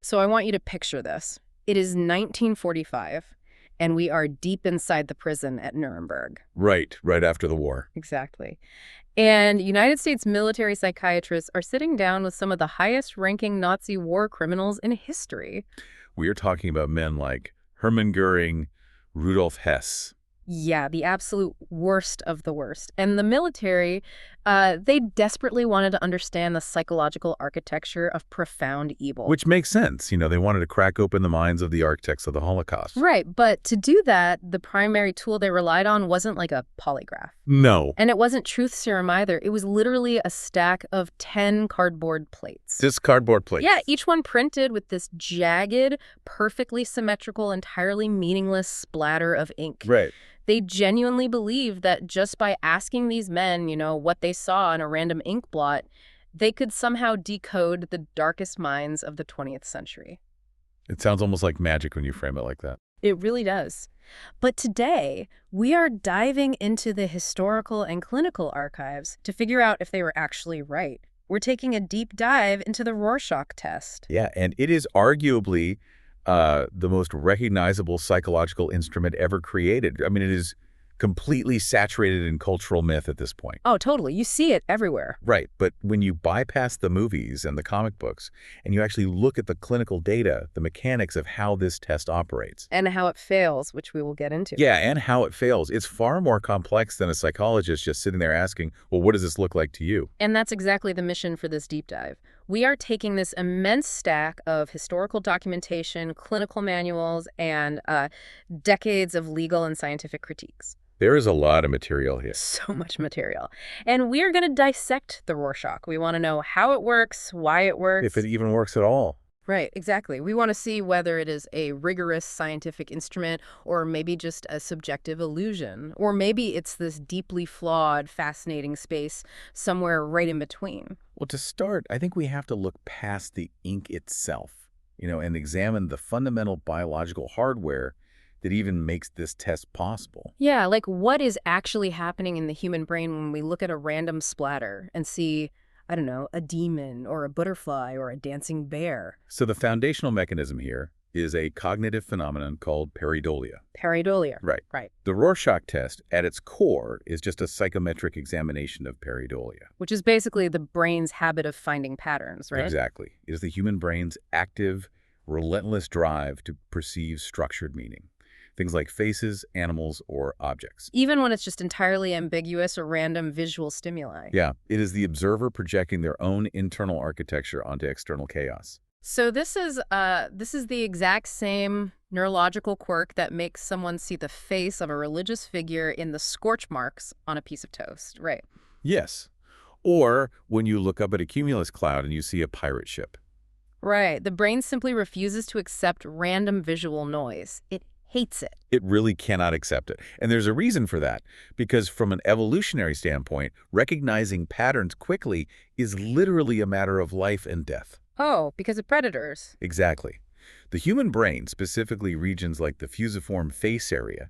So I want you to picture this. It is 1945, and we are deep inside the prison at Nuremberg. Right after the war. Exactly. And United States military psychiatrists are sitting down with some of the highest-ranking Nazi war criminals in history. We are talking about men like Hermann Goering, Rudolf Hess. Yeah, the absolute worst of the worst. And the military, they desperately wanted to understand the psychological architecture of profound evil. Which makes sense. They wanted to crack open the minds of the architects of the Holocaust. Right, but to do that, the primary tool they relied on wasn't like a polygraph. No. And it wasn't truth serum either. It was literally a stack of 10 cardboard plates. Just cardboard plates. Yeah, each one printed with this jagged, perfectly symmetrical, entirely meaningless splatter of ink. Right. They genuinely believed that just by asking these men, what they saw in a random ink blot, they could somehow decode the darkest minds of the 20th century. It sounds almost like magic when you frame it like that. It really does. But today, we are diving into the historical and clinical archives to figure out if they were actually right. We're taking a deep dive into the Rorschach test. Yeah, and it is arguably the most recognizable psychological instrument ever created. I mean, it is completely saturated in cultural myth at this point. Oh, totally. You see it everywhere. Right, but when you bypass the movies and the comic books, and you actually look at the clinical data, the mechanics of how this test operates. And how it fails, which we will get into. Yeah, and how it fails. It's far more complex than a psychologist just sitting there asking, well, what does this look like to you? And that's exactly the mission for this deep dive. We are taking this immense stack of historical documentation, clinical manuals, and decades of legal and scientific critiques. There is a lot of material here. So much material. And we are going to dissect the Rorschach. We want to know how it works, why it works. If it even works at all. Right, exactly. We want to see whether it is a rigorous scientific instrument or maybe just a subjective illusion. Or maybe it's this deeply flawed, fascinating space somewhere right in between. Well, to start, I think we have to look past the ink itself, and examine the fundamental biological hardware that even makes this test possible. Yeah, like what is actually happening in the human brain when we look at a random splatter and see, I don't know, a demon or a butterfly or a dancing bear. So the foundational mechanism here is a cognitive phenomenon called pareidolia. Pareidolia. Right. Right. The Rorschach test, at its core, is just a psychometric examination of pareidolia. Which is basically the brain's habit of finding patterns, right? Exactly. It is the human brain's active, relentless drive to perceive structured meaning. Things like faces, animals, or objects. Even when it's just entirely ambiguous or random visual stimuli. Yeah, it is the observer projecting their own internal architecture onto external chaos. So this is the exact same neurological quirk that makes someone see the face of a religious figure in the scorch marks on a piece of toast, right? Yes. Or when you look up at a cumulus cloud and you see a pirate ship. Right. The brain simply refuses to accept random visual noise. It hates it. It really cannot accept it. And there's a reason for that, because from an evolutionary standpoint, recognizing patterns quickly is literally a matter of life and death. Oh, because of predators. Exactly. The human brain, specifically regions like the fusiform face area,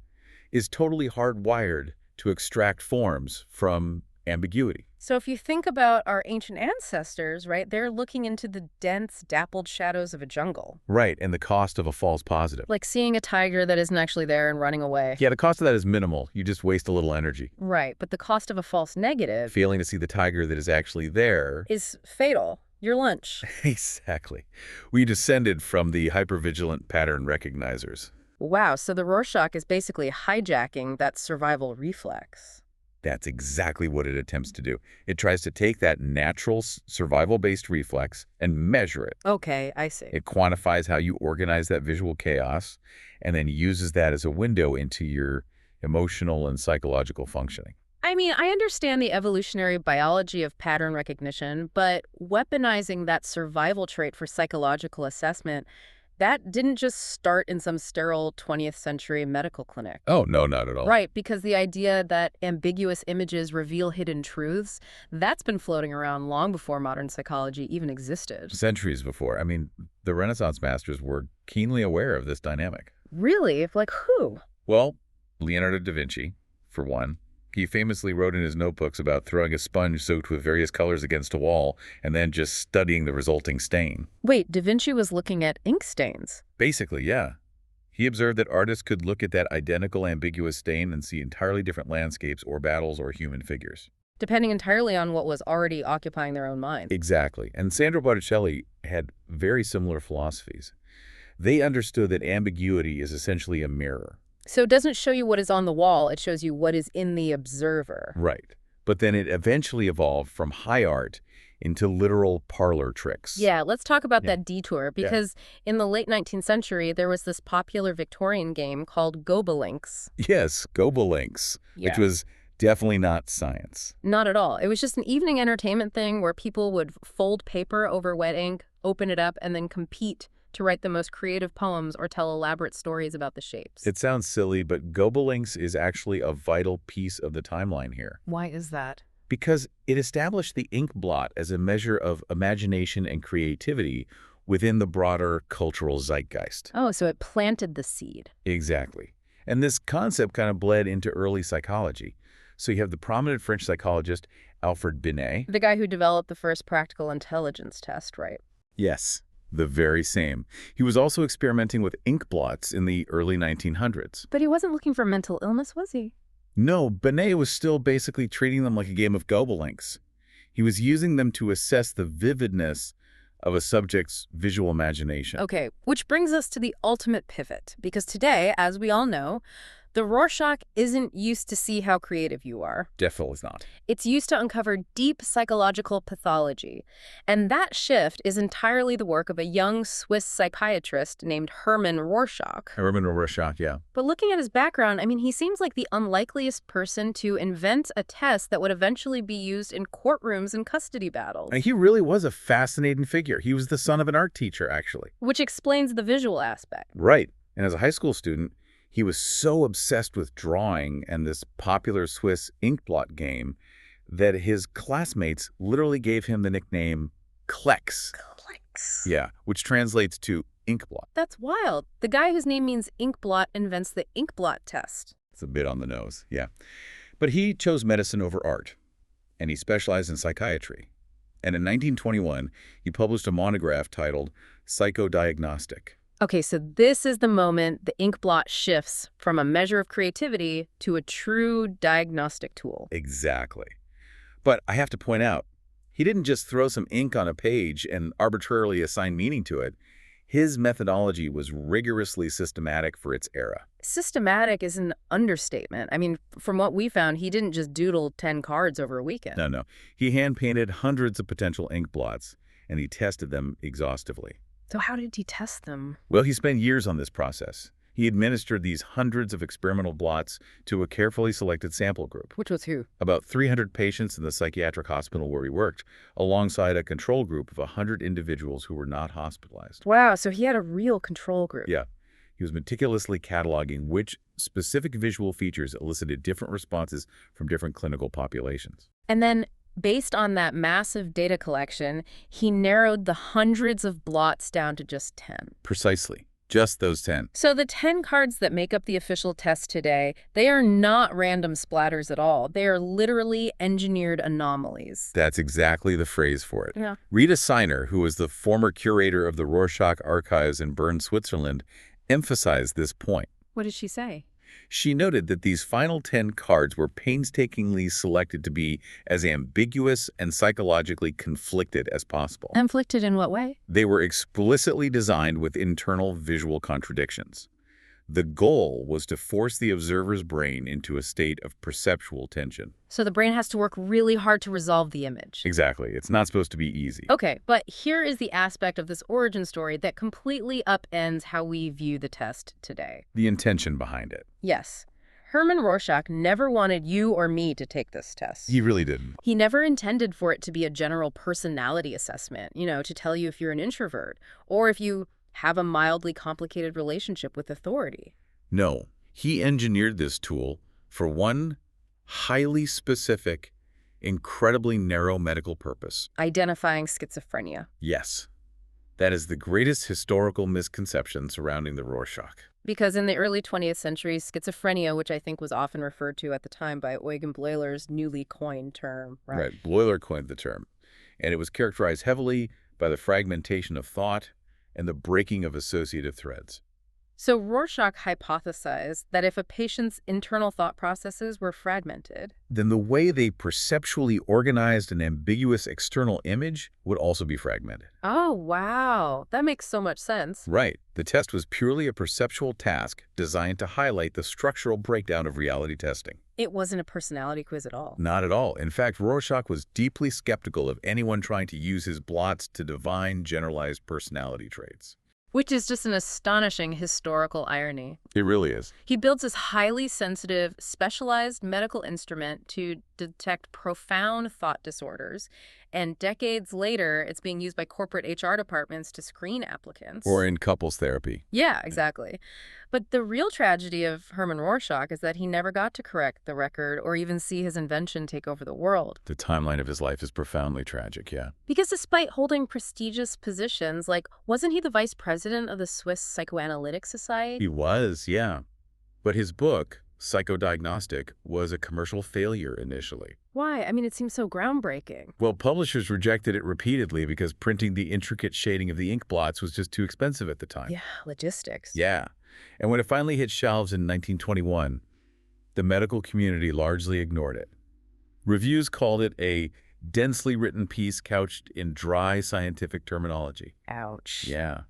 is totally hardwired to extract forms from ambiguity. So if you think about our ancient ancestors, right, they're looking into the dense, dappled shadows of a jungle. Right, and the cost of a false positive. Like seeing a tiger that isn't actually there and running away. Yeah, the cost of that is minimal. You just waste a little energy. Right, but the cost of a false negative... Failing to see the tiger that is actually there... is fatal. Your lunch. Exactly. We descended from the hypervigilant pattern recognizers. Wow, so the Rorschach is basically hijacking that survival reflex. That's exactly what it attempts to do. It tries to take that natural survival-based reflex and measure it. Okay, I see. It quantifies how you organize that visual chaos and then uses that as a window into your emotional and psychological functioning. I mean, I understand the evolutionary biology of pattern recognition, but weaponizing that survival trait for psychological assessment, that didn't just start in some sterile 20th century medical clinic. Oh, no, not at all. Right, because the idea that ambiguous images reveal hidden truths, that's been floating around long before modern psychology even existed. Centuries before. I mean, the Renaissance masters were keenly aware of this dynamic. Really? Like who? Well, Leonardo da Vinci, for one. He famously wrote in his notebooks about throwing a sponge soaked with various colors against a wall and then just studying the resulting stain. Wait, Da Vinci was looking at ink stains. Basically, yeah. He observed that artists could look at that identical ambiguous stain and see entirely different landscapes or battles or human figures. Depending entirely on what was already occupying their own mind. Exactly. And Sandro Botticelli had very similar philosophies. They understood that ambiguity is essentially a mirror. So it doesn't show you what is on the wall, it shows you what is in the observer. Right. But then it eventually evolved from high art into literal parlor tricks. Yeah, let's talk about that detour, because in the late 19th century, there was this popular Victorian game called Gobolinks. Yes, Gobolinks, which was definitely not science. Not at all. It was just an evening entertainment thing where people would fold paper over wet ink, open it up, and then compete to write the most creative poems or tell elaborate stories about the shapes. It sounds silly, but Gobolinks is actually a vital piece of the timeline here. Why is that? Because it established the ink blot as a measure of imagination and creativity within the broader cultural zeitgeist. Oh, so it planted the seed. Exactly. And this concept kind of bled into early psychology. So you have the prominent French psychologist Alfred Binet. The guy who developed the first practical intelligence test, right? Yes, the very same. He was also experimenting with ink blots in the early 1900s. But he wasn't looking for mental illness, was he? No, Binet was still basically treating them like a game of Gobolinks. He was using them to assess the vividness of a subject's visual imagination. Okay, which brings us to the ultimate pivot, because today, as we all know, the Rorschach isn't used to see how creative you are. Definitely not. It's used to uncover deep psychological pathology. And that shift is entirely the work of a young Swiss psychiatrist named Hermann Rorschach. Hermann Rorschach, yeah. But looking at his background, I mean, he seems like the unlikeliest person to invent a test that would eventually be used in courtrooms and custody battles. And he really was a fascinating figure. He was the son of an art teacher, actually. Which explains the visual aspect. Right. And as a high school student, he was so obsessed with drawing and this popular Swiss inkblot game that his classmates literally gave him the nickname Klex. Klex. Yeah, which translates to inkblot. That's wild. The guy whose name means inkblot invents the inkblot test. It's a bit on the nose, yeah. But he chose medicine over art, and he specialized in psychiatry. And in 1921, he published a monograph titled Psychodiagnostic. Okay, so this is the moment the inkblot shifts from a measure of creativity to a true diagnostic tool. Exactly. But I have to point out, he didn't just throw some ink on a page and arbitrarily assign meaning to it. His methodology was rigorously systematic for its era. Systematic is an understatement. I mean, from what we found, he didn't just doodle 10 cards over a weekend. No. He hand-painted hundreds of potential ink blots, and he tested them exhaustively. So how did he test them? Well, he spent years on this process. He administered these hundreds of experimental blots to a carefully selected sample group. Which was who? About 300 patients in the psychiatric hospital where he worked, alongside a control group of 100 individuals who were not hospitalized. Wow, so he had a real control group. Yeah. He was meticulously cataloging which specific visual features elicited different responses from different clinical populations. And then, based on that massive data collection, he narrowed the hundreds of blots down to just 10. Precisely. Just those 10. So the 10 cards that make up the official test today, they are not random splatters at all. They are literally engineered anomalies. That's exactly the phrase for it. Yeah. Rita Seiner, who was the former curator of the Rorschach archives in Bern, Switzerland, emphasized this point. What did she say? She noted that these final 10 cards were painstakingly selected to be as ambiguous and psychologically conflicted as possible. Conflicted in what way? They were explicitly designed with internal visual contradictions. The goal was to force the observer's brain into a state of perceptual tension. So the brain has to work really hard to resolve the image. Exactly. It's not supposed to be easy. Okay, but here is the aspect of this origin story that completely upends how we view the test today. The intention behind it. Yes. Hermann Rorschach never wanted you or me to take this test. He really didn't. He never intended for it to be a general personality assessment, to tell you if you're an introvert or if you have a mildly complicated relationship with authority. No, he engineered this tool for one highly specific, incredibly narrow medical purpose. Identifying schizophrenia. Yes. That is the greatest historical misconception surrounding the Rorschach. Because in the early 20th century, schizophrenia, which I think was often referred to at the time by Eugen Bleuler's newly coined term, right? Right. Bleuler coined the term, and it was characterized heavily by the fragmentation of thought and the breaking of associative threads. So Rorschach hypothesized that if a patient's internal thought processes were fragmented. Then the way they perceptually organized an ambiguous external image would also be fragmented. Oh, wow. That makes so much sense. Right. The test was purely a perceptual task designed to highlight the structural breakdown of reality testing. It wasn't a personality quiz at all. Not at all. In fact, Rorschach was deeply skeptical of anyone trying to use his blots to divine generalized personality traits. Which is just an astonishing historical irony. It really is. He builds this highly sensitive, specialized medical instrument to detect profound thought disorders, and decades later, it's being used by corporate HR departments to screen applicants. Or in couples therapy. Yeah, exactly. But the real tragedy of Hermann Rorschach is that he never got to correct the record or even see his invention take over the world. The timeline of his life is profoundly tragic, yeah. Because despite holding prestigious positions, like, wasn't he the vice president of the Swiss Psychoanalytic Society? He was, yeah. But his book, Psychodiagnostic, was a commercial failure initially. Why? I mean, it seems so groundbreaking. Well, publishers rejected it repeatedly because printing the intricate shading of the ink blots was just too expensive at the time. Yeah, logistics. Yeah. And when it finally hit shelves in 1921, the medical community largely ignored it. Reviews called it a densely written piece couched in dry scientific terminology. Ouch. Yeah.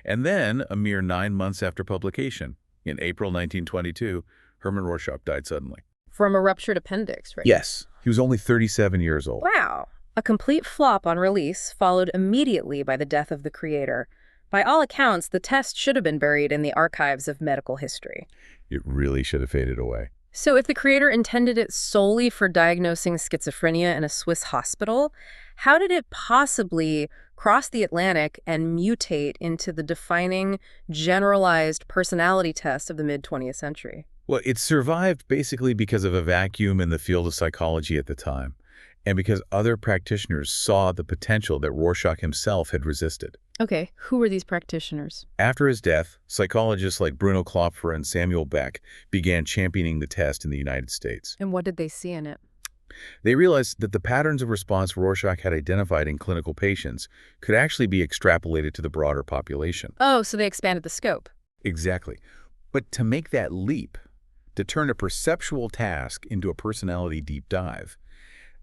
And then, a mere 9 months after publication, in April 1922, Hermann Rorschach died suddenly. From a ruptured appendix, right? Yes. He was only 37 years old. Wow. A complete flop on release, followed immediately by the death of the creator. By all accounts, the test should have been buried in the archives of medical history. It really should have faded away. So if the creator intended it solely for diagnosing schizophrenia in a Swiss hospital, how did it possibly cross the Atlantic and mutate into the defining, generalized personality test of the mid-20th century? Well, it survived basically because of a vacuum in the field of psychology at the time, and because other practitioners saw the potential that Rorschach himself had resisted. Okay, who were these practitioners? After his death, psychologists like Bruno Klopfer and Samuel Beck began championing the test in the United States. And what did they see in it? They realized that the patterns of response Rorschach had identified in clinical patients could actually be extrapolated to the broader population. Oh, so they expanded the scope. Exactly. But to make that leap, to turn a perceptual task into a personality deep dive,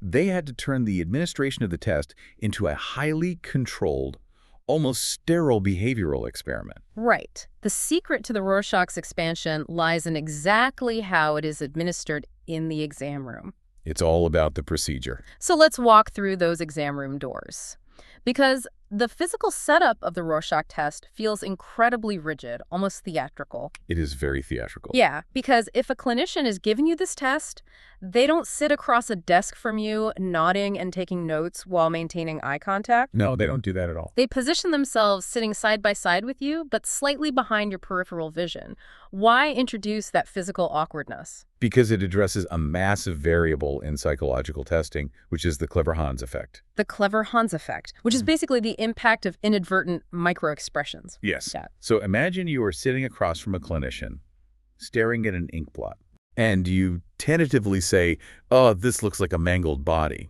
they had to turn the administration of the test into a highly controlled, almost sterile behavioral experiment. Right. The secret to the Rorschach's expansion lies in exactly how it is administered in the exam room. It's all about the procedure. So let's walk through those exam room doors. Because the physical setup of the Rorschach test feels incredibly rigid, almost theatrical. It is very theatrical. Yeah, because if a clinician is giving you this test, they don't sit across a desk from you, nodding and taking notes while maintaining eye contact. No, they don't do that at all. They position themselves sitting side by side with you, but slightly behind your peripheral vision. Why introduce that physical awkwardness? Because it addresses a massive variable in psychological testing, which is the clever Hans effect. The clever Hans effect, which is basically the impact of inadvertent microexpressions. Yes. Yeah. So imagine you are sitting across from a clinician, staring at an ink blot, and you tentatively say, "Oh, this looks like a mangled body."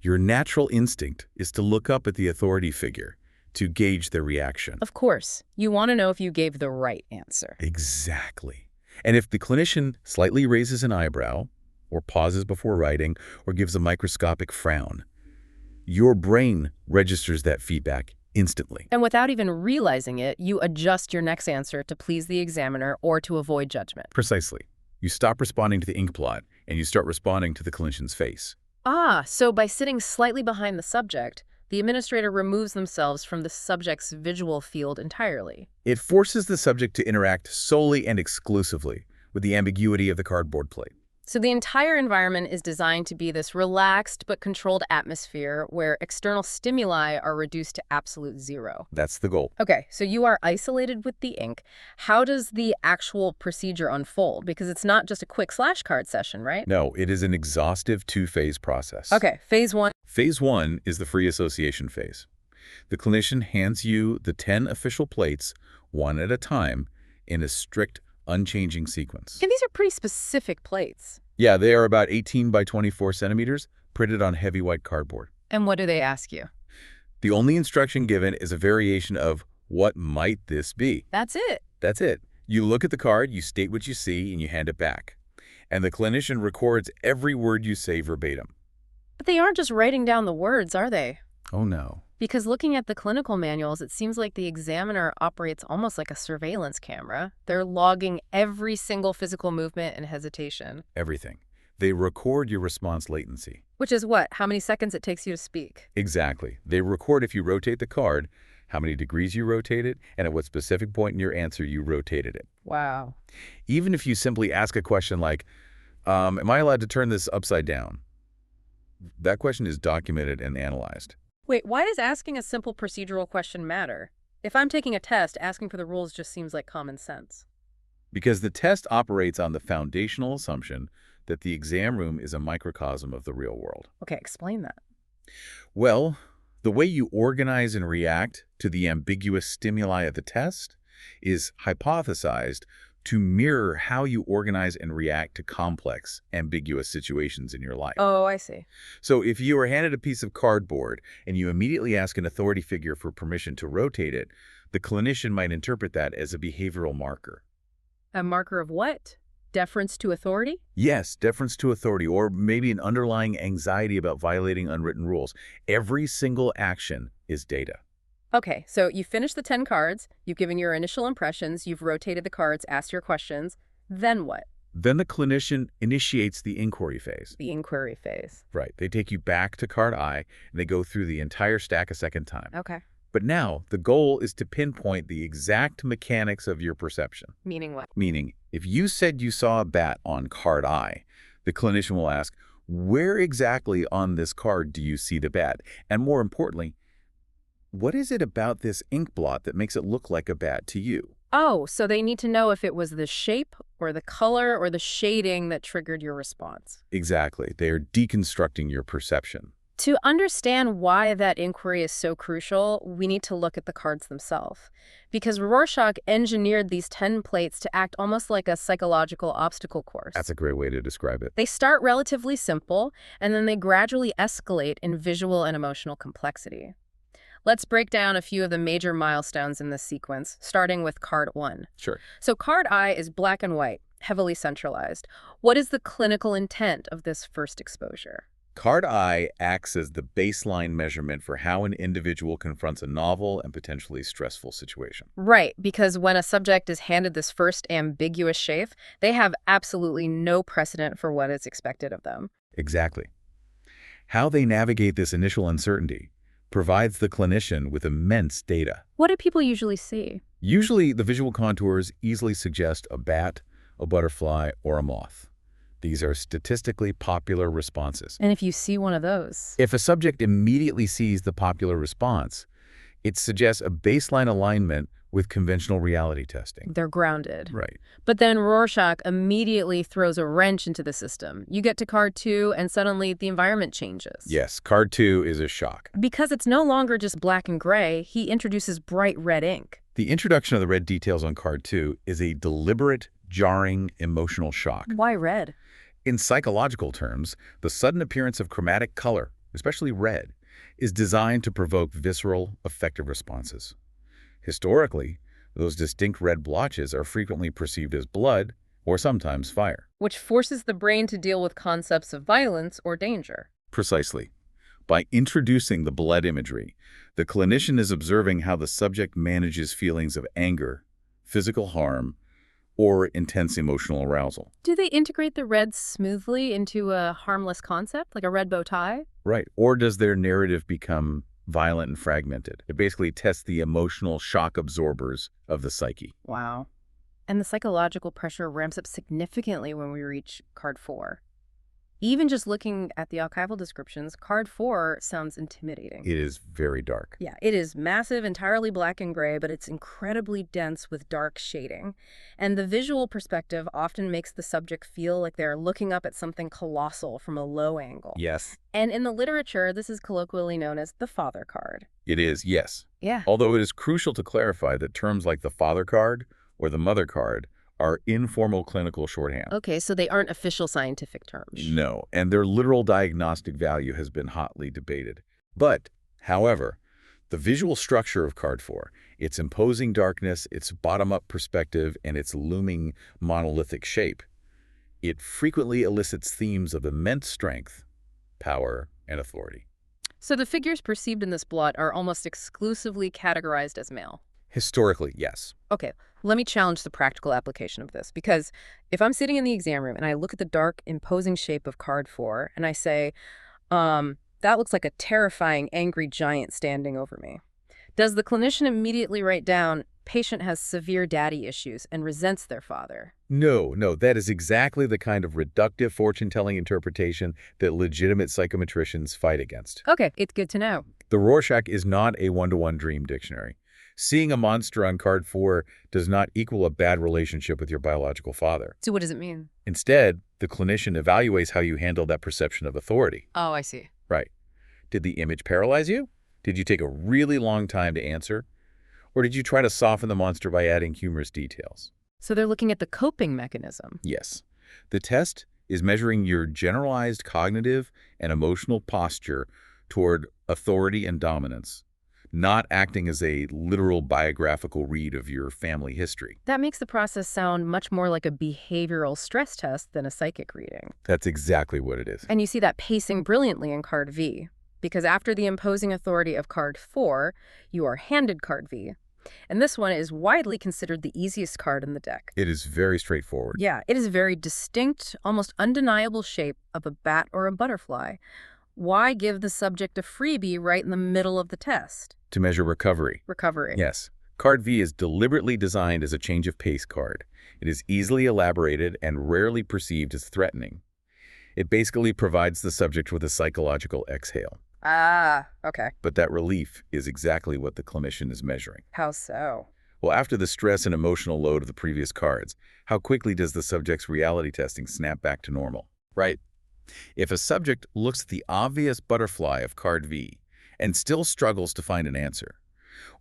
Your natural instinct is to look up at the authority figure to gauge their reaction. Of course, you want to know if you gave the right answer. Exactly. And if the clinician slightly raises an eyebrow, or pauses before writing, or gives a microscopic frown, your brain registers that feedback instantly. And without even realizing it, you adjust your next answer to please the examiner or to avoid judgment. Precisely. You stop responding to the ink blot, and you start responding to the clinician's face. Ah, so by sitting slightly behind the subject, the administrator removes themselves from the subject's visual field entirely. It forces the subject to interact solely and exclusively with the ambiguity of the cardboard plate. So the entire environment is designed to be this relaxed but controlled atmosphere where external stimuli are reduced to absolute zero. That's the goal. Okay, so you are isolated with the ink. How does the actual procedure unfold? Because it's not just a quick flashcard session, right? No, it is an exhaustive two-phase process. Okay, phase one. Phase 1 is the free association phase. The clinician hands you the 10 official plates, one at a time, in a strict, unchanging sequence. And these are pretty specific plates. Yeah, they are about 18 by 24 centimeters, printed on heavy white cardboard. And what do they ask you? The only instruction given is a variation of, what might this be? That's it. That's it. You look at the card, you state what you see, and you hand it back. And the clinician records every word you say verbatim. But they aren't just writing down the words, are they? Oh, no. Because looking at the clinical manuals, it seems like the examiner operates almost like a surveillance camera. They're logging every single physical movement and hesitation. Everything. They record your response latency. Which is what? How many seconds it takes you to speak? Exactly. They record if you rotate the card, how many degrees you rotate it, and at what specific point in your answer you rotated it. Wow. Even if you simply ask a question like, am I allowed to turn this upside down? That question is documented and analyzed. Wait, why does asking a simple procedural question matter? If I'm taking a test, asking for the rules just seems like common sense. Because the test operates on the foundational assumption that the exam room is a microcosm of the real world. Okay, explain that. Well, the way you organize and react to the ambiguous stimuli of the test is hypothesized to mirror how you organize and react to complex, ambiguous situations in your life. Oh, I see. So if you are handed a piece of cardboard and you immediately ask an authority figure for permission to rotate it, the clinician might interpret that as a behavioral marker. A marker of what? Deference to authority? Yes, deference to authority, or maybe an underlying anxiety about violating unwritten rules. Every single action is data. Okay, so you finished the 10 cards, you've given your initial impressions, you've rotated the cards, asked your questions, then what? Then the clinician initiates the inquiry phase. The inquiry phase. Right. They take you back to card I, and they go through the entire stack a second time. Okay. But now, the goal is to pinpoint the exact mechanics of your perception. Meaning what? Meaning, if you said you saw a bat on card I, the clinician will ask, where exactly on this card do you see the bat? And more importantly, what is it about this ink blot that makes it look like a bat to you? Oh, so they need to know if it was the shape or the color or the shading that triggered your response. Exactly. They are deconstructing your perception. To understand why that inquiry is so crucial, we need to look at the cards themselves. Because Rorschach engineered these 10 plates to act almost like a psychological obstacle course. That's a great way to describe it. They start relatively simple, and then they gradually escalate in visual and emotional complexity. Let's break down a few of the major milestones in this sequence, starting with card 1. Sure. So card I is black and white, heavily centralized. What is the clinical intent of this first exposure? Card I acts as the baseline measurement for how an individual confronts a novel and potentially stressful situation. Right, because when a subject is handed this first ambiguous shape, they have absolutely no precedent for what is expected of them. Exactly. How they navigate this initial uncertainty provides the clinician with immense data. What do people usually see? Usually, the visual contours easily suggest a bat, a butterfly, or a moth. These are statistically popular responses. And if you see one of those? If a subject immediately sees the popular response, it suggests a baseline alignment with conventional reality testing. They're grounded. Right. But then Rorschach immediately throws a wrench into the system. You get to card 2, and suddenly the environment changes. Yes, card 2 is a shock. Because it's no longer just black and gray, he introduces bright red ink. The introduction of the red details on card 2 is a deliberate, jarring, emotional shock. Why red? In psychological terms, the sudden appearance of chromatic color, especially red, is designed to provoke visceral, affective responses. Historically, those distinct red blotches are frequently perceived as blood or sometimes fire. Which forces the brain to deal with concepts of violence or danger. Precisely. By introducing the blood imagery, the clinician is observing how the subject manages feelings of anger, physical harm, or intense emotional arousal. Do they integrate the red smoothly into a harmless concept, like a red bow tie? Right. Or does their narrative become violent and fragmented? It basically tests the emotional shock absorbers of the psyche. Wow. And the psychological pressure ramps up significantly when we reach card 4. Even just looking at the archival descriptions, card 4 sounds intimidating. It is very dark. Yeah, it is massive, entirely black and gray, but it's incredibly dense with dark shading. And the visual perspective often makes the subject feel like they're looking up at something colossal from a low angle. Yes. And in the literature, this is colloquially known as the father card. It is, yes. Yeah. Although it is crucial to clarify that terms like the father card or the mother card are informal clinical shorthand. Okay, so they aren't official scientific terms. No, and their literal diagnostic value has been hotly debated. But, however, the visual structure of card 4, its imposing darkness, its bottom-up perspective, and its looming monolithic shape, it frequently elicits themes of immense strength, power, and authority. So the figures perceived in this blot are almost exclusively categorized as male. Historically, yes. Okay, let me challenge the practical application of this, because if I'm sitting in the exam room and I look at the dark, imposing shape of card 4 and I say, that looks like a terrifying, angry giant standing over me, does the clinician immediately write down, patient has severe daddy issues and resents their father? No, that is exactly the kind of reductive fortune-telling interpretation that legitimate psychometricians fight against. Okay, it's good to know. The Rorschach is not a one-to-one dream dictionary. Seeing a monster on card 4 does not equal a bad relationship with your biological father. So what does it mean? Instead, the clinician evaluates how you handle that perception of authority. Oh, I see. Right. Did the image paralyze you? Did you take a really long time to answer? Or did you try to soften the monster by adding humorous details? So they're looking at the coping mechanism. Yes. The test is measuring your generalized cognitive and emotional posture toward authority and dominance, not acting as a literal biographical read of your family history. That makes the process sound much more like a behavioral stress test than a psychic reading. That's exactly what it is. And you see that pacing brilliantly in card V, because after the imposing authority of card 4, you are handed card V. And this one is widely considered the easiest card in the deck. It is very straightforward. Yeah, it is a very distinct, almost undeniable shape of a bat or a butterfly. Why give the subject a freebie right in the middle of the test? To measure recovery. Recovery. Yes. Card V is deliberately designed as a change of pace card. It is easily elaborated and rarely perceived as threatening. It basically provides the subject with a psychological exhale. Ah, okay. But that relief is exactly what the clinician is measuring. How so? Well, after the stress and emotional load of the previous cards, how quickly does the subject's reality testing snap back to normal? Right. If a subject looks at the obvious butterfly of card V and still struggles to find an answer,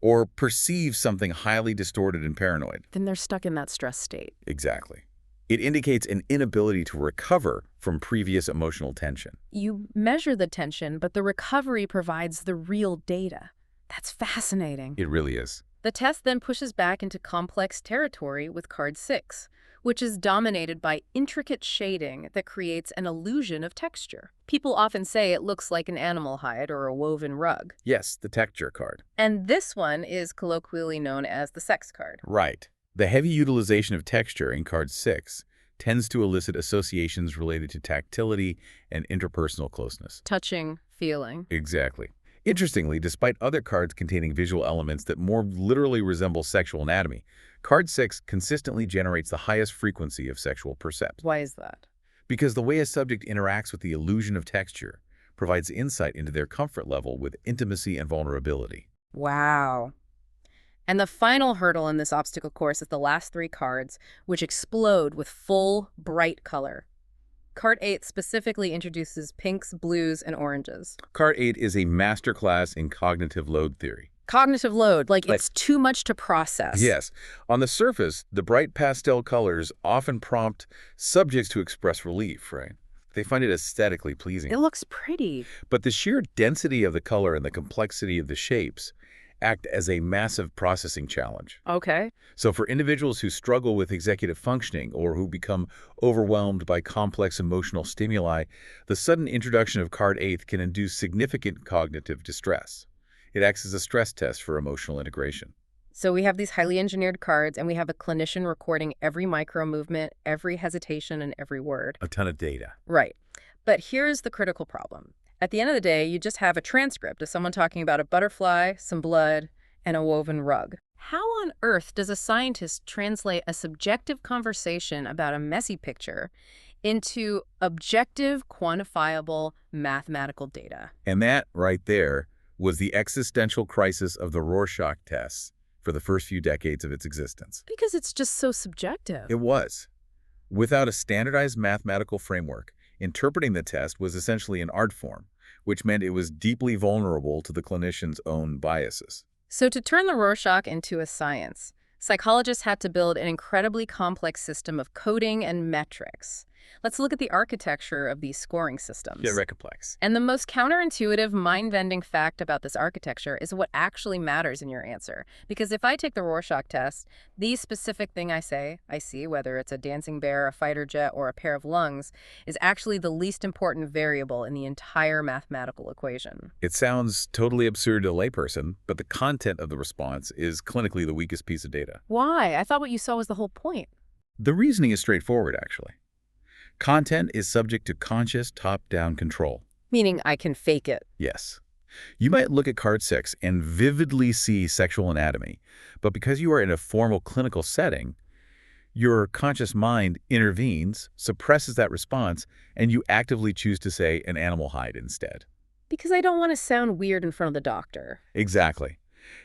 or perceives something highly distorted and paranoid. Then they're stuck in that stress state. Exactly. It indicates an inability to recover from previous emotional tension. You measure the tension, but the recovery provides the real data. That's fascinating. It really is. The test then pushes back into complex territory with card 6, which is dominated by intricate shading that creates an illusion of texture. People often say it looks like an animal hide or a woven rug. Yes, the texture card. And this one is colloquially known as the sex card. Right. The heavy utilization of texture in card 6 tends to elicit associations related to tactility and interpersonal closeness. Touching, feeling. Exactly. Interestingly, despite other cards containing visual elements that more literally resemble sexual anatomy, card 6 consistently generates the highest frequency of sexual percepts. Why is that? Because the way a subject interacts with the illusion of texture provides insight into their comfort level with intimacy and vulnerability. Wow. And the final hurdle in this obstacle course is the last 3 cards, which explode with full, bright color. Card 8 specifically introduces pinks, blues, and oranges. Card 8 is a masterclass in cognitive load theory. Cognitive load, like it's too much to process. Yes. On the surface, the bright pastel colors often prompt subjects to express relief, right? They find it aesthetically pleasing. It looks pretty. But the sheer density of the color and the complexity of the shapes act as a massive processing challenge. Okay. So for individuals who struggle with executive functioning or who become overwhelmed by complex emotional stimuli, the sudden introduction of card 8 can induce significant cognitive distress. It acts as a stress test for emotional integration. So we have these highly engineered cards, and we have a clinician recording every micro movement, every hesitation, and every word. A ton of data. Right. But here's the critical problem. At the end of the day, you just have a transcript of someone talking about a butterfly, some blood, and a woven rug. How on earth does a scientist translate a subjective conversation about a messy picture into objective, quantifiable, mathematical data? And that, right there, was the existential crisis of the Rorschach tests for the first few decades of its existence. Because it's just so subjective. It was. Without a standardized mathematical framework, interpreting the test was essentially an art form, which meant it was deeply vulnerable to the clinician's own biases. So to turn the Rorschach into a science, Psychologists had to build an incredibly complex system of coding and metrics. Let's look at the architecture of these scoring Yeah, systems. very complex. And the most counterintuitive, mind-bending fact about this architecture is what actually matters in your answer. Because if I take the Rorschach test, the specific thing I see, whether it's a dancing bear, a fighter jet, or a pair of lungs, is actually the least important variable in the entire mathematical equation. It sounds totally absurd to a layperson, but the content of the response is clinically the weakest piece of data. Why? I thought what you saw was the whole point. The reasoning is straightforward, actually. Content is subject to conscious top-down control. Meaning I can fake it. Yes. You might look at card 6 and vividly see sexual anatomy, but because you are in a formal clinical setting, your conscious mind intervenes, suppresses that response, and you actively choose to say an animal hide instead. Because I don't want to sound weird in front of the doctor. Exactly.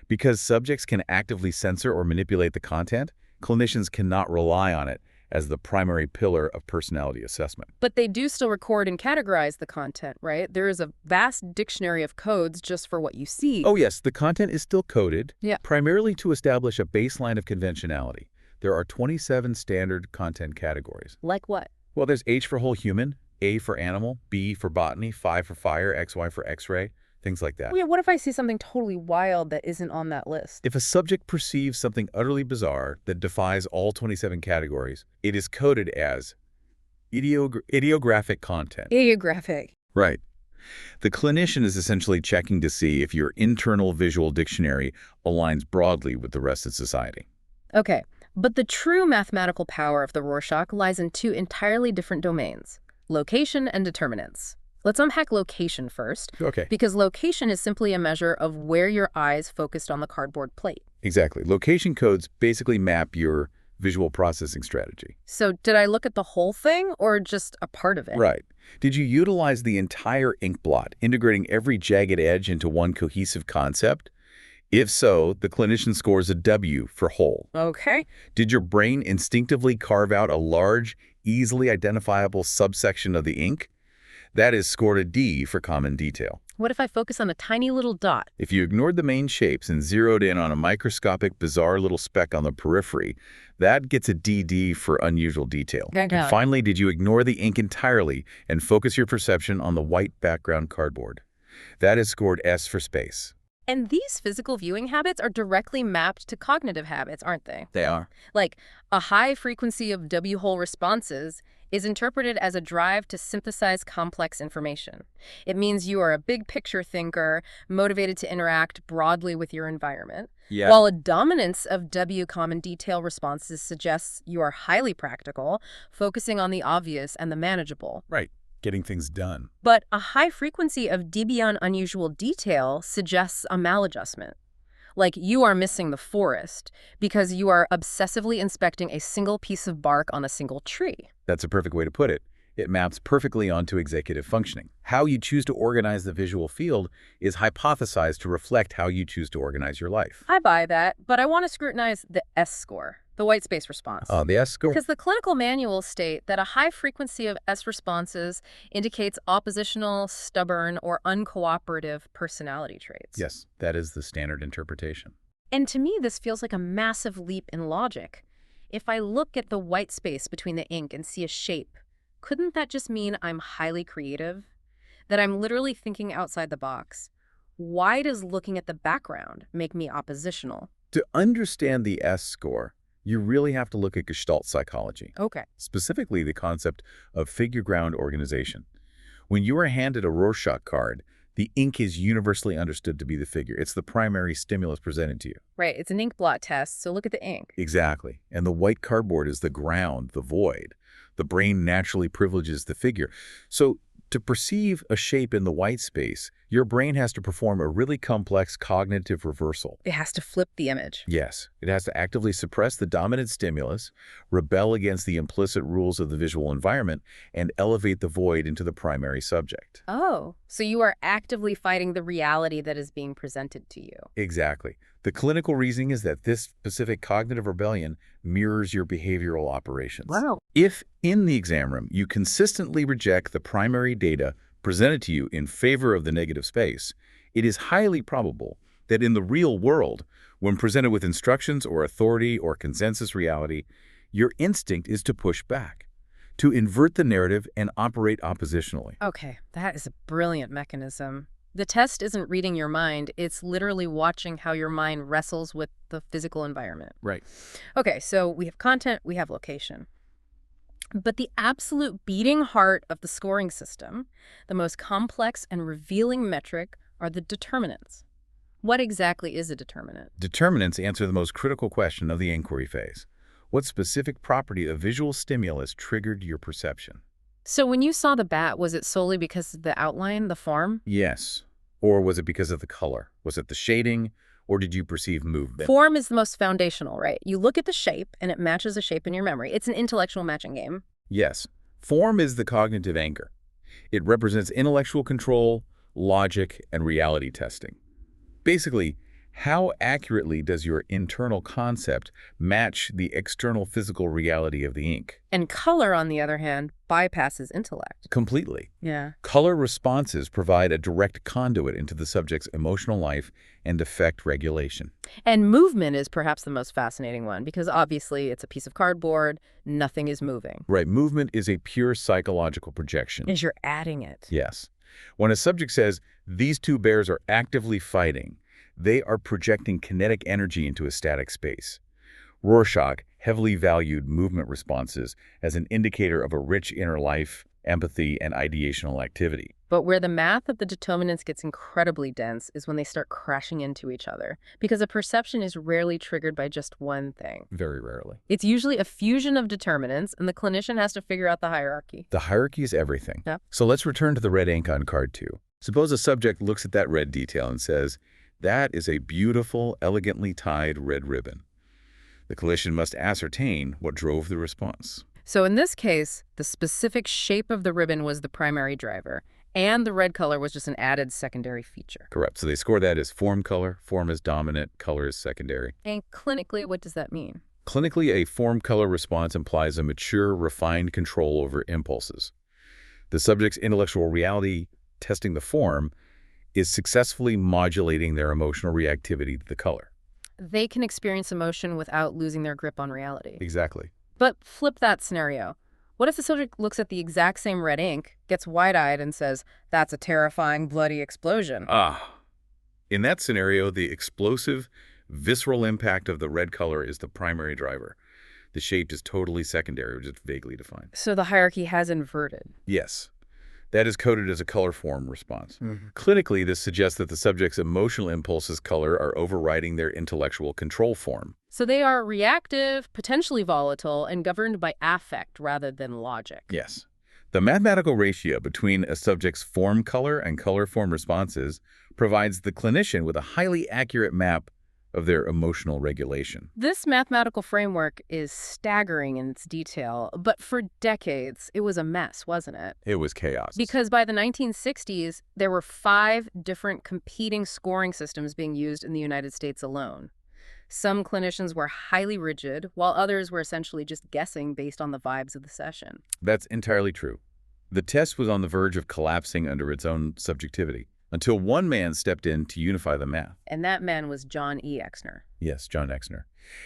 Because subjects can actively censor or manipulate the content, clinicians cannot rely on it as the primary pillar of personality assessment. But they do still record and categorize the content, right? There is a vast dictionary of codes just for what you see. Oh yes, the content is still coded, Yeah. primarily to establish a baseline of conventionality. There are 27 standard content categories. Like what? Well, there's H for whole human, A for animal, B for botany, Phi for fire, XY for X-ray, things like that. Oh, yeah, what if I see something totally wild that isn't on that list? If a subject perceives something utterly bizarre that defies all 27 categories, it is coded as idiographic content. Idiographic. Right. The clinician is essentially checking to see if your internal visual dictionary aligns broadly with the rest of society. Okay, but the true mathematical power of the Rorschach lies in two entirely different domains: location and determinants. Let's unpack location first, Okay. because location is simply a measure of where your eyes focused on the cardboard plate. Exactly. Location codes basically map your visual processing strategy. So did I look at the whole thing or just a part of it? Right. Did you utilize the entire inkblot, integrating every jagged edge into one cohesive concept? If so, the clinician scores a W for whole. Okay. Did your brain instinctively carve out a large, easily identifiable subsection of the ink? That is scored a D for common detail. What if I focus on a tiny little dot? If you ignored the main shapes and zeroed in on a microscopic, bizarre little speck on the periphery, that gets a DD for unusual detail. Got it. And finally, did you ignore the ink entirely and focus your perception on the white background cardboard? That is scored S for space. And these physical viewing habits are directly mapped to cognitive habits, aren't they? They are. Like, a high frequency of W-hole responses is interpreted as a drive to synthesize complex information. It means you are a big picture thinker, motivated to interact broadly with your environment, Yeah. while a dominance of W common detail responses suggests you are highly practical, focusing on the obvious and the manageable. Right. Getting things done. But a high frequency of D beyond unusual detail suggests a maladjustment. Like you are missing the forest because you are obsessively inspecting a single piece of bark on a single tree. That's a perfect way to put it. It maps perfectly onto executive functioning. How you choose to organize the visual field is hypothesized to reflect how you choose to organize your life. I buy that, but I want to scrutinize the S score, the white space response. The S score? Because the clinical manuals state that a high frequency of S responses indicates oppositional, stubborn, or uncooperative personality traits. Yes, that is the standard interpretation. And to me, this feels like a massive leap in logic. If I look at the white space between the ink and see a shape, couldn't that just mean I'm highly creative? That I'm literally thinking outside the box? Why does looking at the background make me oppositional? To understand the S score, you really have to look at Gestalt psychology, Okay. specifically the concept of figure-ground organization. When you are handed a Rorschach card, the ink is universally understood to be the figure. It's the primary stimulus presented to you. Right, it's an ink blot test, so look at the ink. Exactly. And the white cardboard is the ground, the void. The brain naturally privileges the figure. So to perceive a shape in the white space, your brain has to perform a really complex cognitive reversal. It has to flip the image. Yes, it has to actively suppress the dominant stimulus, rebel against the implicit rules of the visual environment, and elevate the void into the primary subject. Oh, so you are actively fighting the reality that is being presented to you. Exactly. The clinical reasoning is that this specific cognitive rebellion mirrors your behavioral operations. Wow. If in the exam room you consistently reject the primary data presented to you in favor of the negative space, it is highly probable that in the real world, when presented with instructions or authority or consensus reality, your instinct is to push back, to invert the narrative and operate oppositionally. Okay, that is a brilliant mechanism. The test isn't reading your mind, it's literally watching how your mind wrestles with the physical environment. Right. Okay, so we have content, we have location. But the absolute beating heart of the scoring system, the most complex and revealing metric, are the determinants. What exactly is a determinant? Determinants answer the most critical question of the inquiry phase. What specific property of visual stimulus triggered your perception? So when you saw the bat, was it solely because of the outline, the form? Yes. Or was it because of the color? Was it the shading? Or did you perceive movement? Form is the most foundational, right? You look at the shape, and it matches a shape in your memory. It's an intellectual matching game. Yes. Form is the cognitive anchor. It represents intellectual control, logic, and reality testing. Basically, how accurately does your internal concept match the external physical reality of the ink? And color, on the other hand, bypasses intellect. Completely. Yeah. Color responses provide a direct conduit into the subject's emotional life and affect regulation. And movement is perhaps the most fascinating one, because obviously it's a piece of cardboard, nothing is moving. Right, movement is a pure psychological projection. As you're adding it. Yes. When a subject says, "These two bears are actively fighting," they are projecting kinetic energy into a static space. Rorschach heavily valued movement responses as an indicator of a rich inner life, empathy, and ideational activity. But where the math of the determinants gets incredibly dense is when they start crashing into each other, because a perception is rarely triggered by just one thing. Very rarely. It's usually a fusion of determinants, and the clinician has to figure out the hierarchy. The hierarchy is everything. Yep. So let's return to the red ink on card 2. Suppose a subject looks at that red detail and says, "That is a beautiful, elegantly tied red ribbon." The clinician must ascertain what drove the response. So in this case, the specific shape of the ribbon was the primary driver, and the red color was just an added secondary feature. Correct. So they score that as form color. Form is dominant, color is secondary. And clinically, what does that mean? Clinically, a form color response implies a mature, refined control over impulses. The subject's intellectual reality, testing the form, is successfully modulating their emotional reactivity to the color. They can experience emotion without losing their grip on reality. Exactly. But flip that scenario. What if the subject looks at the exact same red ink, gets wide-eyed, and says, "That's a terrifying, bloody explosion"? In that scenario, the explosive, visceral impact of the red color is the primary driver. The shape is totally secondary, just vaguely defined. So the hierarchy has inverted. Yes. That is coded as a color form response. Clinically, this suggests that the subject's emotional impulses color are overriding their intellectual control form. So they are reactive, potentially volatile, and governed by affect rather than logic. Yes. The mathematical ratio between a subject's form color and color form responses provides the clinician with a highly accurate map of their emotional regulation. This mathematical framework is staggering in its detail, but for decades, it was a mess, wasn't it? It was chaos. Because by the 1960s, there were 5 different competing scoring systems being used in the United States alone. Some clinicians were highly rigid, while others were essentially just guessing based on the vibes of the session. That's entirely true. The test was on the verge of collapsing under its own subjectivity, until one man stepped in to unify the math. And that man was John E. Exner. Yes, John Exner.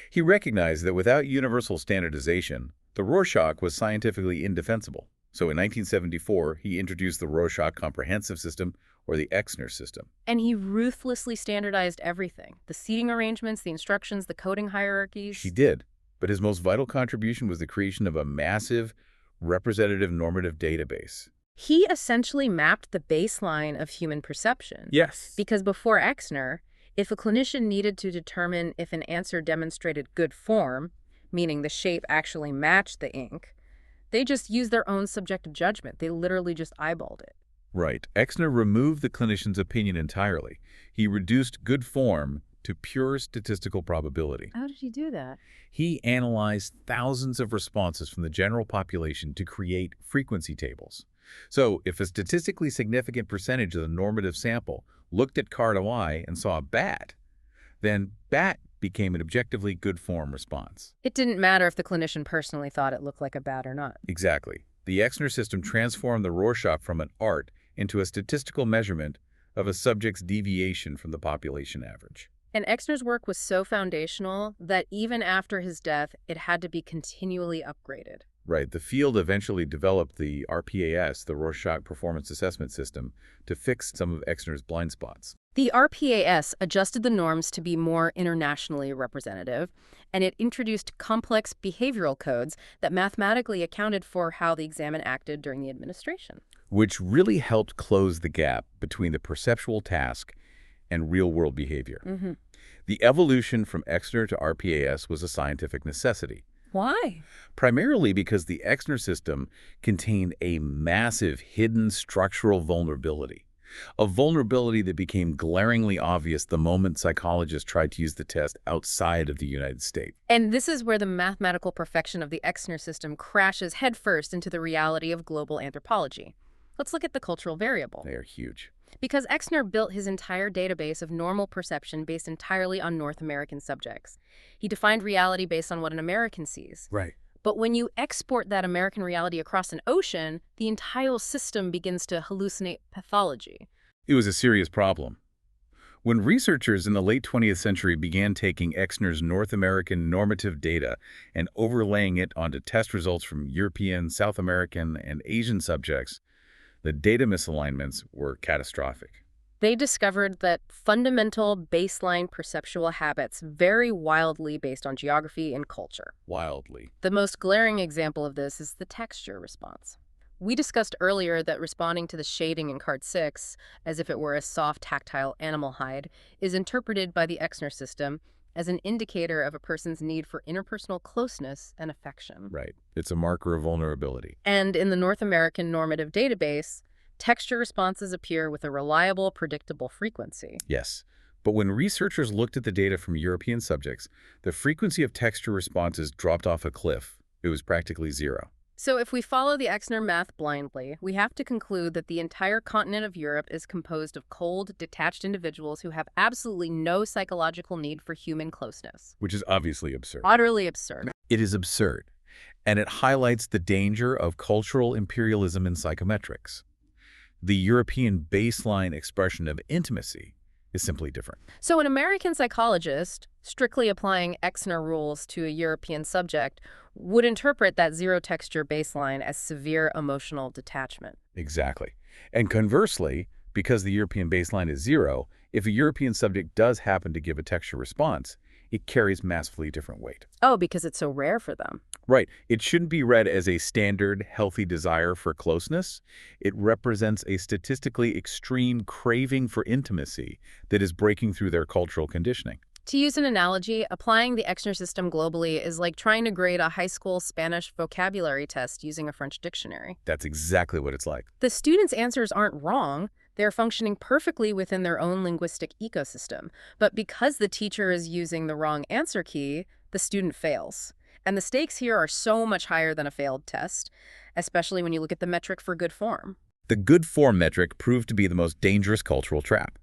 He recognized that without universal standardization, the Rorschach was scientifically indefensible. So in 1974, he introduced the Rorschach Comprehensive System, or the Exner system. And he ruthlessly standardized everything. The seating arrangements, the instructions, the coding hierarchies. He did, but his most vital contribution was the creation of a massive, representative normative database. He essentially mapped the baseline of human perception. Yes. Because before Exner, if a clinician needed to determine if an answer demonstrated good form, meaning the shape actually matched the ink, they just used their own subjective judgment. They literally just eyeballed it. Right. Exner removed the clinician's opinion entirely. He reduced good form to pure statistical probability. How did he do that? He analyzed thousands of responses from the general population to create frequency tables. So if a statistically significant percentage of the normative sample looked at card Y and saw a bat, then bat became an objectively good form response. It didn't matter if the clinician personally thought it looked like a bat or not. Exactly. The Exner system transformed the Rorschach from an art into a statistical measurement of a subject's deviation from the population average. And Exner's work was so foundational that even after his death, it had to be continually upgraded. Right. The field eventually developed the RPAS, the Rorschach Performance Assessment System, to fix some of Exner's blind spots. The RPAS adjusted the norms to be more internationally representative, and it introduced complex behavioral codes that mathematically accounted for how the examiner acted during the administration. Which really helped close the gap between the perceptual task and real-world behavior. The evolution from Exner to RPAS was a scientific necessity. Why? Primarily because the Exner system contained a massive hidden structural vulnerability, a vulnerability that became glaringly obvious the moment psychologists tried to use the test outside of the United States. And this is where the mathematical perfection of the Exner system crashes headfirst into the reality of global anthropology. Let's look at the cultural variable. They are huge. Because Exner built his entire database of normal perception based entirely on North American subjects. He defined reality based on what an American sees. Right. But when you export that American reality across an ocean, the entire system begins to hallucinate pathology. It was a serious problem. When researchers in the late 20th century began taking Exner's North American normative data and overlaying it onto test results from European, South American, and Asian subjects, the data misalignments were catastrophic. They discovered that fundamental baseline perceptual habits vary wildly based on geography and culture. Wildly. The most glaring example of this is the texture response. We discussed earlier that responding to the shading in card 6, as if it were a soft, tactile animal hide, is interpreted by the Exner system as an indicator of a person's need for interpersonal closeness and affection. Right. It's a marker of vulnerability. And in the North American normative database, texture responses appear with a reliable, predictable frequency. Yes. But when researchers looked at the data from European subjects, the frequency of texture responses dropped off a cliff. It was practically zero. So if we follow the Exner math blindly, we have to conclude that the entire continent of Europe is composed of cold, detached individuals who have absolutely no psychological need for human closeness. Which is obviously absurd. Utterly absurd. It is absurd. And it highlights the danger of cultural imperialism in psychometrics. The European baseline expression of intimacy is simply different. So an American psychologist, strictly applying Exner rules to a European subject, would interpret that zero texture baseline as severe emotional detachment. Exactly. And conversely, because the European baseline is zero, if a European subject does happen to give a texture response, it carries massively different weight. Oh, because it's so rare for them. Right. It shouldn't be read as a standard, healthy desire for closeness. It represents a statistically extreme craving for intimacy that is breaking through their cultural conditioning. To use an analogy, applying the Exner system globally is like trying to grade a high school Spanish vocabulary test using a French dictionary. That's exactly what it's like. The students' answers aren't wrong. They're functioning perfectly within their own linguistic ecosystem. But because the teacher is using the wrong answer key, the student fails. And the stakes here are so much higher than a failed test, especially when you look at the metric for good form. The good form metric proved to be the most dangerous cultural trap.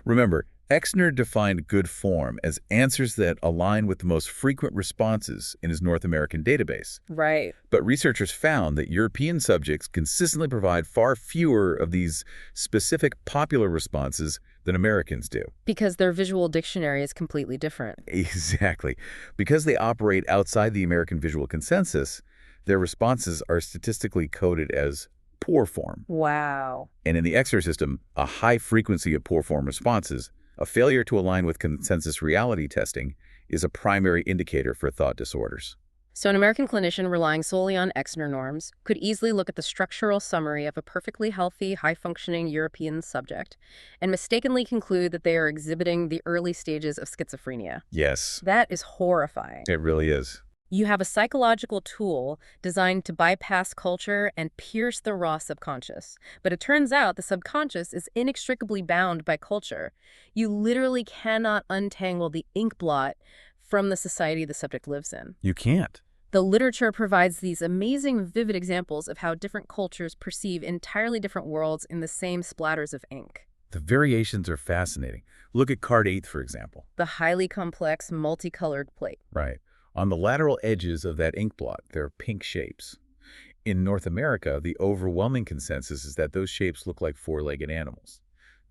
Remember, Exner defined good form as answers that align with the most frequent responses in his North American database. Right. But researchers found that European subjects consistently provide far fewer of these specific popular responses than Americans do. Because their visual dictionary is completely different. Exactly. Because they operate outside the American visual consensus, their responses are statistically coded as poor form. Wow. And in the Exner system, a high frequency of poor form responses, a failure to align with consensus reality testing, is a primary indicator for thought disorders. So an American clinician relying solely on Exner norms could easily look at the structural summary of a perfectly healthy, high-functioning European subject and mistakenly conclude that they are exhibiting the early stages of schizophrenia. Yes. That is horrifying. It really is. You have a psychological tool designed to bypass culture and pierce the raw subconscious. But it turns out the subconscious is inextricably bound by culture. You literally cannot untangle the ink blot from the society the subject lives in. You can't. The literature provides these amazing, vivid examples of how different cultures perceive entirely different worlds in the same splatters of ink. The variations are fascinating. Look at card 8, for example. The highly complex, multicolored plate. Right. On the lateral edges of that ink blot, there are pink shapes. In North America, the overwhelming consensus is that those shapes look like four-legged animals.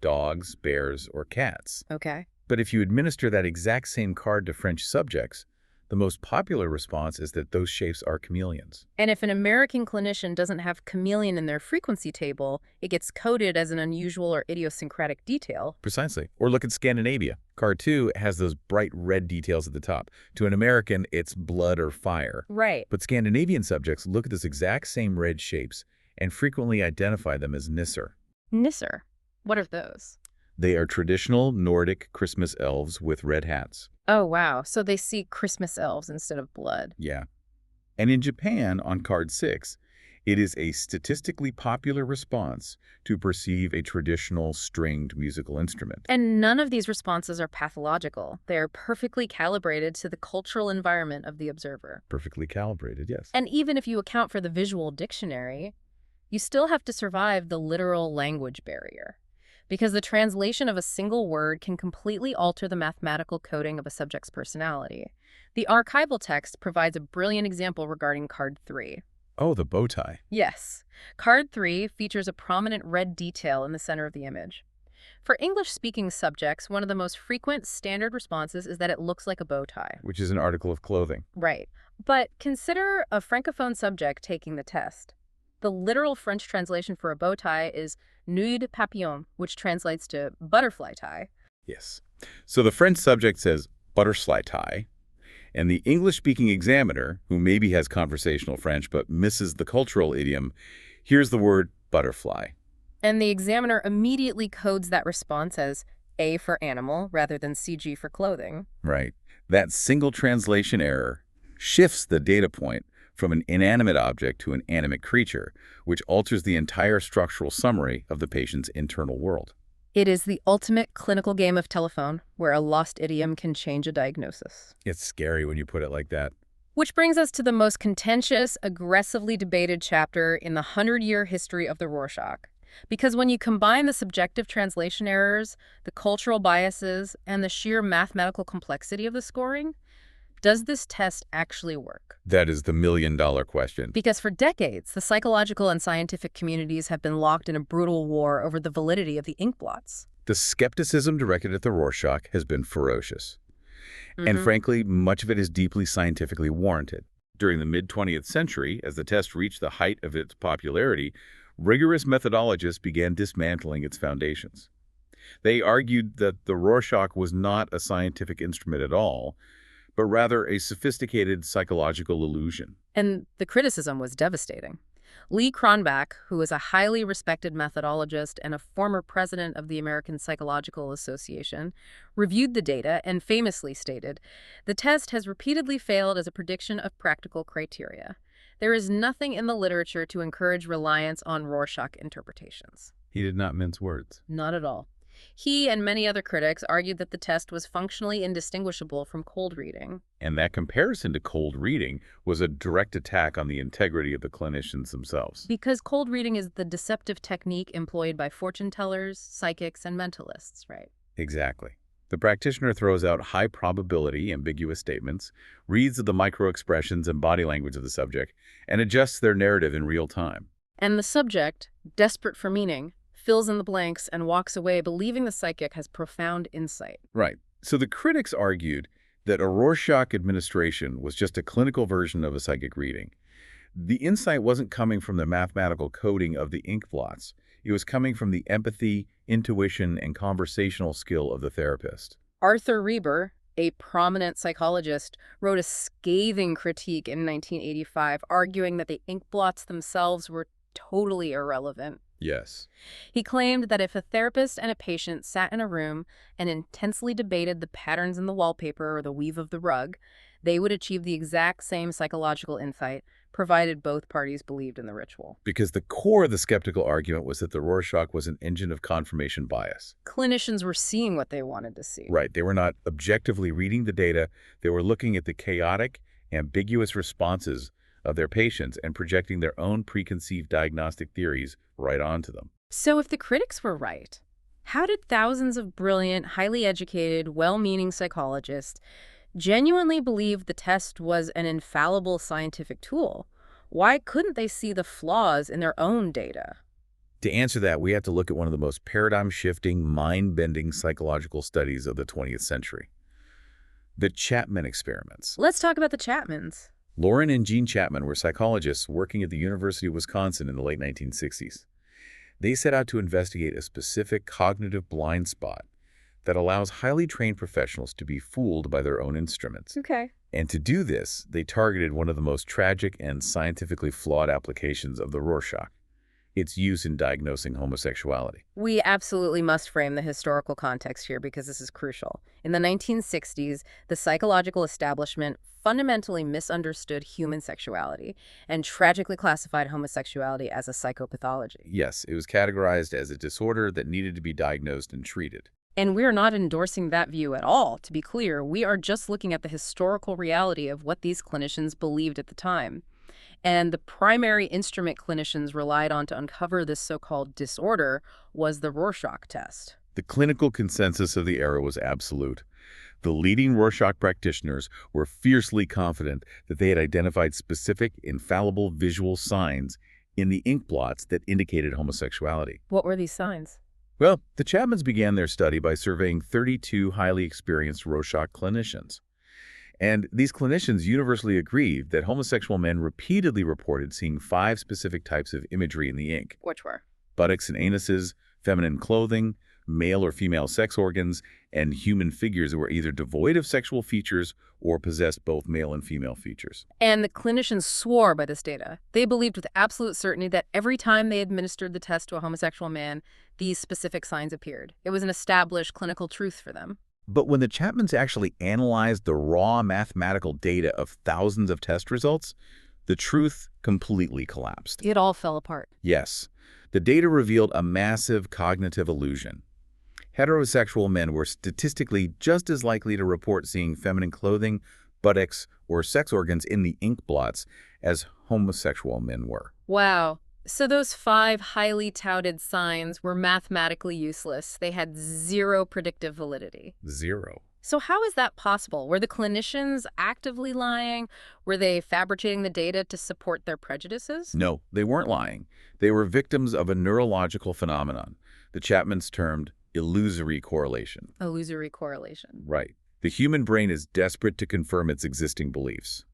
dogs, bears, or cats. Okay. But if you administer that exact same card to French subjects, the most popular response is that those shapes are chameleons. And if an American clinician doesn't have chameleon in their frequency table, it gets coded as an unusual or idiosyncratic detail. Precisely. Or look at Scandinavia. Card 2 has those bright red details at the top. To an American, it's blood or fire. Right. But Scandinavian subjects look at this exact same red shapes and frequently identify them as Nisser. Nisser. What are those? They are traditional Nordic Christmas elves with red hats. Oh, wow. So they see Christmas elves instead of blood. Yeah. And in Japan, on card 6, it is a statistically popular response to perceive a traditional stringed musical instrument. And none of these responses are pathological. They are perfectly calibrated to the cultural environment of the observer. Perfectly calibrated, yes. And even if you account for the visual dictionary, you still have to survive the literal language barrier, because the translation of a single word can completely alter the mathematical coding of a subject's personality. The archival text provides a brilliant example regarding card 3. Oh, the bow tie. Yes. Card 3 features a prominent red detail in the center of the image. For English-speaking subjects, one of the most frequent standard responses is that it looks like a bow tie. Which is an article of clothing. Right. But consider a francophone subject taking the test. The literal French translation for a bow tie is nœud de papillon, which translates to butterfly tie. Yes. So the French subject says butterfly tie, and the English-speaking examiner, who maybe has conversational French but misses the cultural idiom, hears the word butterfly. And the examiner immediately codes that response as A for animal rather than CG for clothing. Right. That single translation error shifts the data point from an inanimate object to an animate creature, which alters the entire structural summary of the patient's internal world. It is the ultimate clinical game of telephone, where a lost idiom can change a diagnosis. It's scary when you put it like that. Which brings us to the most contentious, aggressively debated chapter in the 100-year history of the Rorschach. Because when you combine the subjective translation errors, the cultural biases, and the sheer mathematical complexity of the scoring, does this test actually work? That is the million-dollar question. Because for decades, the psychological and scientific communities have been locked in a brutal war over the validity of the inkblots. The skepticism directed at the Rorschach has been ferocious. And frankly, much of it is deeply scientifically warranted. During the mid-20th century, as the test reached the height of its popularity, rigorous methodologists began dismantling its foundations. They argued that the Rorschach was not a scientific instrument at all, but rather a sophisticated psychological illusion. And the criticism was devastating. Lee Cronbach, who is a highly respected methodologist and a former president of the American Psychological Association, reviewed the data and famously stated, "The test has repeatedly failed as a prediction of practical criteria. There is nothing in the literature to encourage reliance on Rorschach interpretations." He did not mince words. Not at all. He and many other critics argued that the test was functionally indistinguishable from cold reading. And that comparison to cold reading was a direct attack on the integrity of the clinicians themselves. Because cold reading is the deceptive technique employed by fortune tellers, psychics, and mentalists, right? Exactly. The practitioner throws out high-probability, ambiguous statements, reads the micro-expressions and body language of the subject, and adjusts their narrative in real time. And the subject, desperate for meaning, fills in the blanks and walks away believing the psychic has profound insight. Right. So the critics argued that a Rorschach administration was just a clinical version of a psychic reading. The insight wasn't coming from the mathematical coding of the inkblots. It was coming from the empathy, intuition, and conversational skill of the therapist. Arthur Reber, a prominent psychologist, wrote a scathing critique in 1985, arguing that the inkblots themselves were totally irrelevant. Yes. He claimed that if a therapist and a patient sat in a room and intensely debated the patterns in the wallpaper or the weave of the rug, they would achieve the exact same psychological insight, provided both parties believed in the ritual. Because the core of the skeptical argument was that the Rorschach was an engine of confirmation bias. Clinicians were seeing what they wanted to see. Right. They were not objectively reading the data. They were looking at the chaotic, ambiguous responses of their patients and projecting their own preconceived diagnostic theories right onto them. So if the critics were right, how did thousands of brilliant, highly educated, well-meaning psychologists genuinely believe the test was an infallible scientific tool? Why couldn't they see the flaws in their own data? To answer that, we have to look at one of the most paradigm-shifting, mind-bending psychological studies of the 20th century. The Chapman experiments. Let's talk about the Chapmans. Lauren and Jean Chapman were psychologists working at the University of Wisconsin in the late 1960s. They set out to investigate a specific cognitive blind spot that allows highly trained professionals to be fooled by their own instruments. Okay. And to do this, they targeted one of the most tragic and scientifically flawed applications of the Rorschach, its use in diagnosing homosexuality. We absolutely must frame the historical context here because this is crucial. In the 1960s, the psychological establishment fundamentally misunderstood human sexuality and tragically classified homosexuality as a psychopathology. Yes, it was categorized as a disorder that needed to be diagnosed and treated. And we're not endorsing that view at all, to be clear. We are just looking at the historical reality of what these clinicians believed at the time. And the primary instrument clinicians relied on to uncover this so-called disorder was the Rorschach test. The clinical consensus of the era was absolute. The leading Rorschach practitioners were fiercely confident that they had identified specific, infallible visual signs in the inkblots that indicated homosexuality. What were these signs? Well, the Chapmans began their study by surveying 32 highly experienced Rorschach clinicians. And these clinicians universally agreed that homosexual men repeatedly reported seeing 5 specific types of imagery in the ink: Which were? buttocks and anuses, feminine clothing, male or female sex organs, and human figures that were either devoid of sexual features or possessed both male and female features. And the clinicians swore by this data. They believed with absolute certainty that every time they administered the test to a homosexual man, these specific signs appeared. It was an established clinical truth for them. But when the Chapmans actually analyzed the raw mathematical data of thousands of test results, the truth completely collapsed. It all fell apart. Yes, the data revealed a massive cognitive illusion. Heterosexual men were statistically just as likely to report seeing feminine clothing, buttocks, or sex organs in the ink blots as homosexual men were. Wow. So those 5 highly touted signs were mathematically useless. They had zero predictive validity. Zero. So how is that possible? Were the clinicians actively lying? Were they fabricating the data to support their prejudices? No, they weren't lying. They were victims of a neurological phenomenon the Chapmans termed illusory correlation. Illusory correlation. Right. The human brain is desperate to confirm its existing beliefs.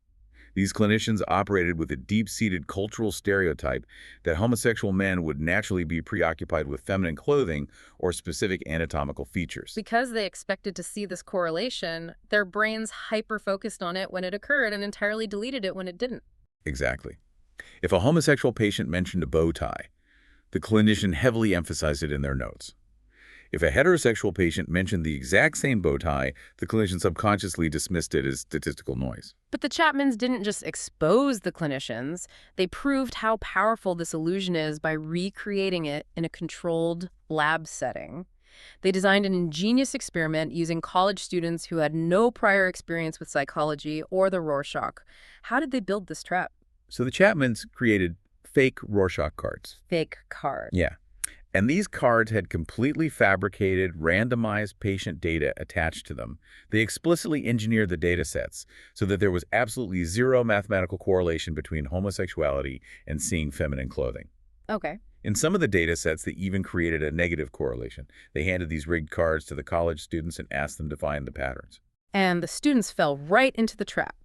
These clinicians operated with a deep-seated cultural stereotype that homosexual men would naturally be preoccupied with feminine clothing or specific anatomical features. Because they expected to see this correlation, their brains hyper-focused on it when it occurred and entirely deleted it when it didn't. Exactly. If a homosexual patient mentioned a bow tie, the clinician heavily emphasized it in their notes. If a heterosexual patient mentioned the exact same bow tie, the clinician subconsciously dismissed it as statistical noise. But the Chapmans didn't just expose the clinicians. They proved how powerful this illusion is by recreating it in a controlled lab setting. They designed an ingenious experiment using college students who had no prior experience with psychology or the Rorschach. How did they build this trap? So the Chapmans created fake Rorschach cards. Fake card. Yeah. And these cards had completely fabricated, randomized patient data attached to them. They explicitly engineered the data sets so that there was absolutely zero mathematical correlation between homosexuality and seeing feminine clothing. Okay. In some of the data sets, they even created a negative correlation. They handed these rigged cards to the college students and asked them to find the patterns. And the students fell right into the trap.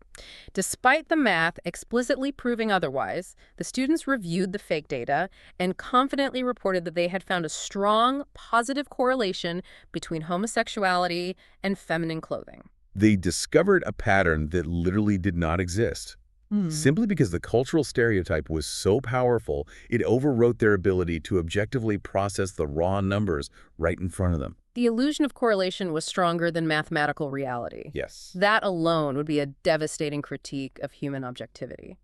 Despite the math explicitly proving otherwise, the students reviewed the fake data and confidently reported that they had found a strong, positive correlation between homosexuality and feminine clothing. They discovered a pattern that literally did not exist. Simply because the cultural stereotype was so powerful, it overwrote their ability to objectively process the raw numbers right in front of them. The illusion of correlation was stronger than mathematical reality. Yes. That alone would be a devastating critique of human objectivity.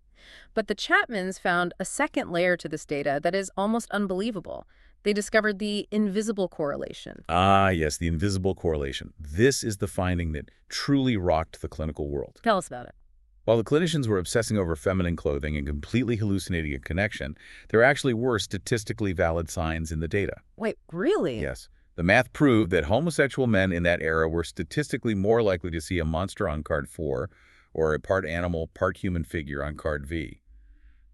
But the Chapmans found a second layer to this data that is almost unbelievable. They discovered the invisible correlation. Ah, yes, the invisible correlation. This is the finding that truly rocked the clinical world. Tell us about it. While the clinicians were obsessing over feminine clothing and completely hallucinating a connection, there actually were statistically valid signs in the data. Wait, really? Yes. The math proved that homosexual men in that era were statistically more likely to see a monster on card 4 or a part animal, part human figure on card V.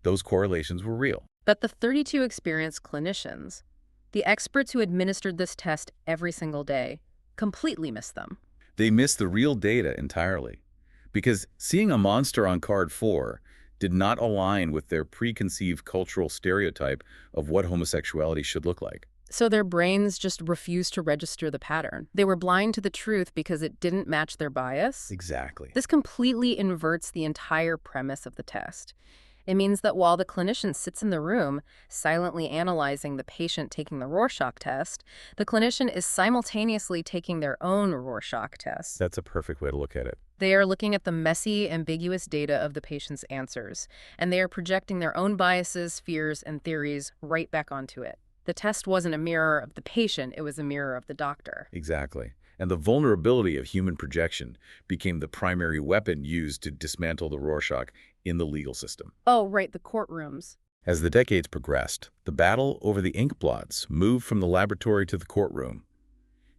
Those correlations were real. But the 32 experienced clinicians, the experts who administered this test every single day, completely missed them. They missed the real data entirely, because seeing a monster on card 4 did not align with their preconceived cultural stereotype of what homosexuality should look like. So their brains just refused to register the pattern. They were blind to the truth because it didn't match their bias. Exactly. This completely inverts the entire premise of the test. It means that while the clinician sits in the room, silently analyzing the patient taking the Rorschach test, the clinician is simultaneously taking their own Rorschach test. That's a perfect way to look at it. They are looking at the messy, ambiguous data of the patient's answers, and they are projecting their own biases, fears, and theories right back onto it. The test wasn't a mirror of the patient, it was a mirror of the doctor. Exactly. And the vulnerability of human projection became the primary weapon used to dismantle the Rorschach in the legal system. Oh, right, the courtrooms. As the decades progressed, the battle over the inkblots moved from the laboratory to the courtroom.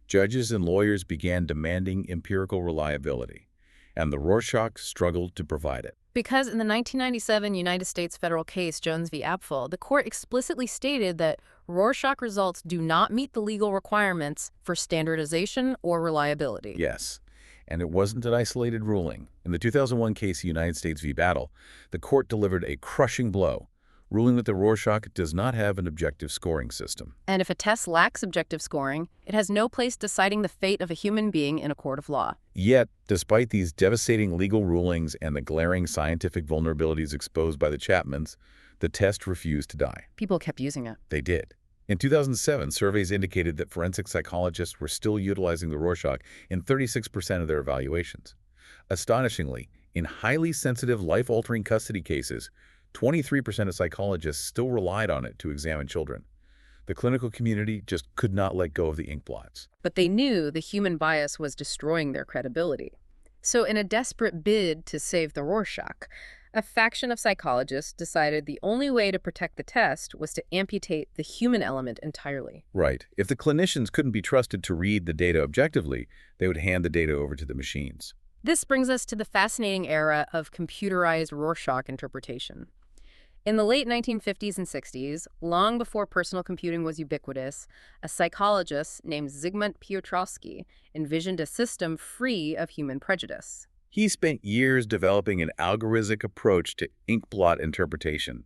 Judges and lawyers began demanding empirical reliability, and the Rorschach struggled to provide it. Because in the 1997 United States federal case, Jones v. Apfel, the court explicitly stated that Rorschach results do not meet the legal requirements for standardization or reliability. Yes, and it wasn't an isolated ruling. In the 2001 case, United States v. Battle, the court delivered a crushing blow, ruling that the Rorschach does not have an objective scoring system. And if a test lacks objective scoring, it has no place deciding the fate of a human being in a court of law. Yet, despite these devastating legal rulings and the glaring scientific vulnerabilities exposed by the Chapmans, the test refused to die. People kept using it. They did. In 2007, surveys indicated that forensic psychologists were still utilizing the Rorschach in 36% of their evaluations. Astonishingly, in highly sensitive, life-altering custody cases, 23% of psychologists still relied on it to examine children. The clinical community just could not let go of the inkblots. But they knew the human bias was destroying their credibility. So in a desperate bid to save the Rorschach, a faction of psychologists decided the only way to protect the test was to amputate the human element entirely. Right. If the clinicians couldn't be trusted to read the data objectively, they would hand the data over to the machines. This brings us to the fascinating era of computerized Rorschach interpretation. In the late 1950s and 60s, long before personal computing was ubiquitous, a psychologist named Zygmunt Piotrowski envisioned a system free of human prejudice. He spent years developing an algorithmic approach to inkblot interpretation,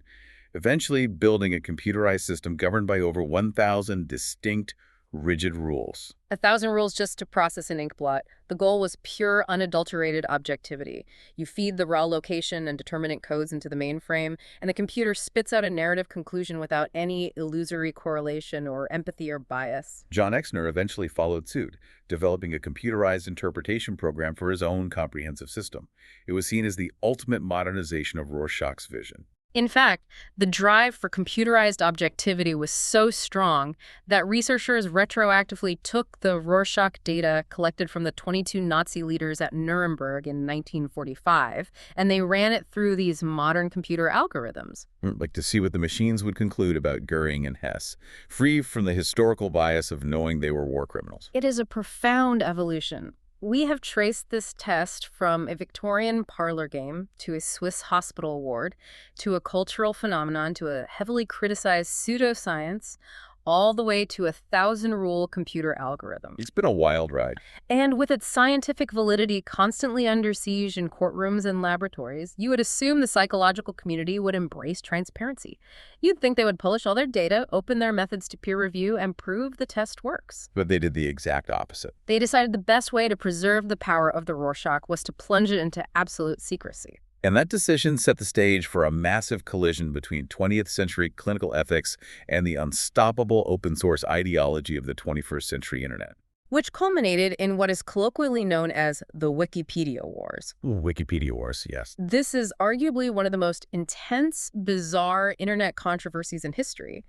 eventually building a computerized system governed by over 1,000 distinct, rigid rules. 1,000 rules just to process an inkblot. The goal was pure, unadulterated objectivity. You feed the raw location and determinant codes into the mainframe, and the computer spits out a narrative conclusion without any illusory correlation or empathy or bias. John Exner eventually followed suit, developing a computerized interpretation program for his own comprehensive system. It was seen as the ultimate modernization of Rorschach's vision. In fact, the drive for computerized objectivity was so strong that researchers retroactively took the Rorschach data collected from the 22 Nazi leaders at Nuremberg in 1945, and they ran it through these modern computer algorithms. Like to see what the machines would conclude about Goering and Hess, free from the historical bias of knowing they were war criminals. It is a profound evolution. We have traced this test from a Victorian parlor game to a Swiss hospital ward to a cultural phenomenon to a heavily criticized pseudoscience, all the way to a 1,000-rule computer algorithm. It's been a wild ride. And with its scientific validity constantly under siege in courtrooms and laboratories, you would assume the psychological community would embrace transparency. You'd think they would publish all their data, open their methods to peer review, and prove the test works. But they did the exact opposite. They decided the best way to preserve the power of the Rorschach was to plunge it into absolute secrecy. And that decision set the stage for a massive collision between 20th century clinical ethics and the unstoppable open source ideology of the 21st century internet. Which culminated in what is colloquially known as the Wikipedia Wars. Wikipedia Wars, yes. This is arguably one of the most intense, bizarre internet controversies in history.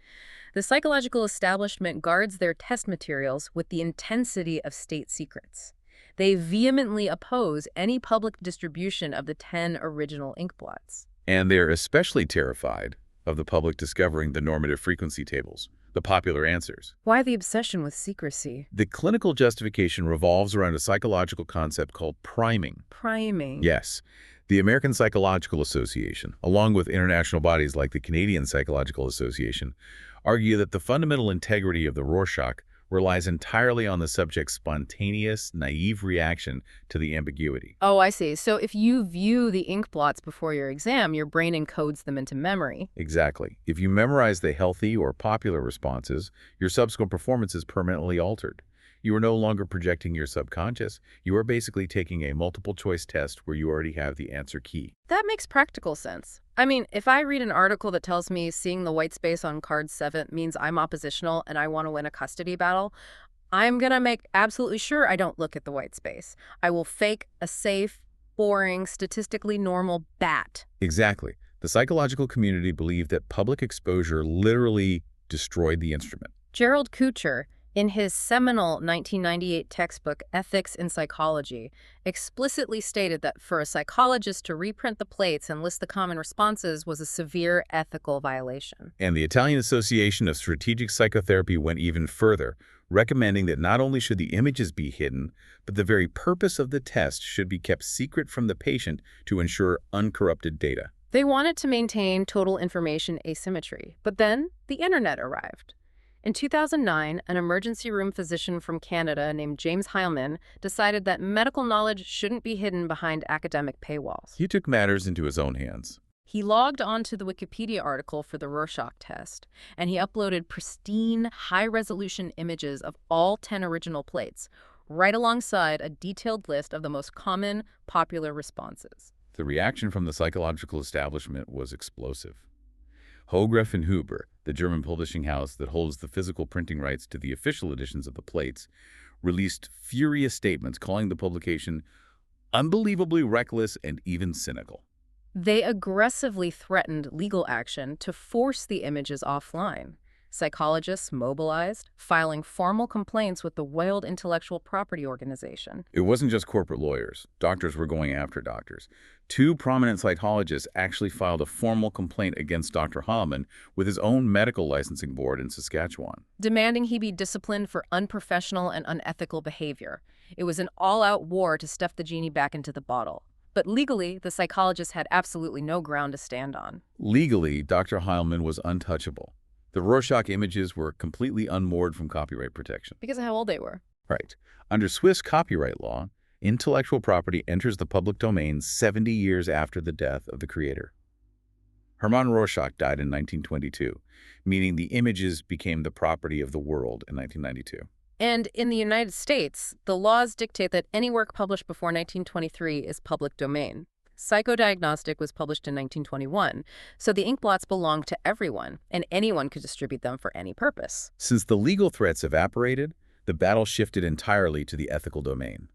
The psychological establishment guards their test materials with the intensity of state secrets. They vehemently oppose any public distribution of the 10 original inkblots. And they're especially terrified of the public discovering the normative frequency tables, the popular answers. Why the obsession with secrecy? The clinical justification revolves around a psychological concept called priming. Priming. Yes. The American Psychological Association, along with international bodies like the Canadian Psychological Association, argue that the fundamental integrity of the Rorschach relies entirely on the subject's spontaneous, naive reaction to the ambiguity. Oh, I see. So if you view the ink blots before your exam, your brain encodes them into memory. Exactly. If you memorize the healthy or popular responses, your subsequent performance is permanently altered. You are no longer projecting your subconscious. You are basically taking a multiple-choice test where you already have the answer key. That makes practical sense. I mean, if I read an article that tells me seeing the white space on card 7 means I'm oppositional and I want to win a custody battle, I'm going to make absolutely sure I don't look at the white space. I will fake a safe, boring, statistically normal bat. Exactly. The psychological community believed that public exposure literally destroyed the instrument. Gerald Kuchar, in his seminal 1998 textbook, Ethics in Psychology, explicitly stated that for a psychologist to reprint the plates and list the common responses was a severe ethical violation. And the Italian Association of Strategic Psychotherapy went even further, recommending that not only should the images be hidden, but the very purpose of the test should be kept secret from the patient to ensure uncorrupted data. They wanted to maintain total information asymmetry, but then the internet arrived. In 2009, an emergency room physician from Canada named James Heilman decided that medical knowledge shouldn't be hidden behind academic paywalls. He took matters into his own hands. He logged onto the Wikipedia article for the Rorschach test, and he uploaded pristine, high-resolution images of all 10 original plates, right alongside a detailed list of the most common, popular responses. The reaction from the psychological establishment was explosive. Hogref and Huber, the German publishing house that holds the physical printing rights to the official editions of the plates, released furious statements calling the publication unbelievably reckless and even cynical. They aggressively threatened legal action to force the images offline. Psychologists mobilized, filing formal complaints with the World Intellectual Property Organization. It wasn't just corporate lawyers. Doctors were going after doctors. 2 prominent psychologists actually filed a formal complaint against Dr. Heilmann with his own medical licensing board in Saskatchewan, demanding he be disciplined for unprofessional and unethical behavior. It was an all-out war to stuff the genie back into the bottle. But legally, the psychologists had absolutely no ground to stand on. Legally, Dr. Heilmann was untouchable. The Rorschach images were completely unmoored from copyright protection. Because of how old they were. Right. Under Swiss copyright law, intellectual property enters the public domain 70 years after the death of the creator. Hermann Rorschach died in 1922, meaning the images became the property of the world in 1992. And in the United States, the laws dictate that any work published before 1923 is public domain. Psychodiagnostic was published in 1921, so the inkblots belonged to everyone, and anyone could distribute them for any purpose. Since the legal threats evaporated, the battle shifted entirely to the ethical domain.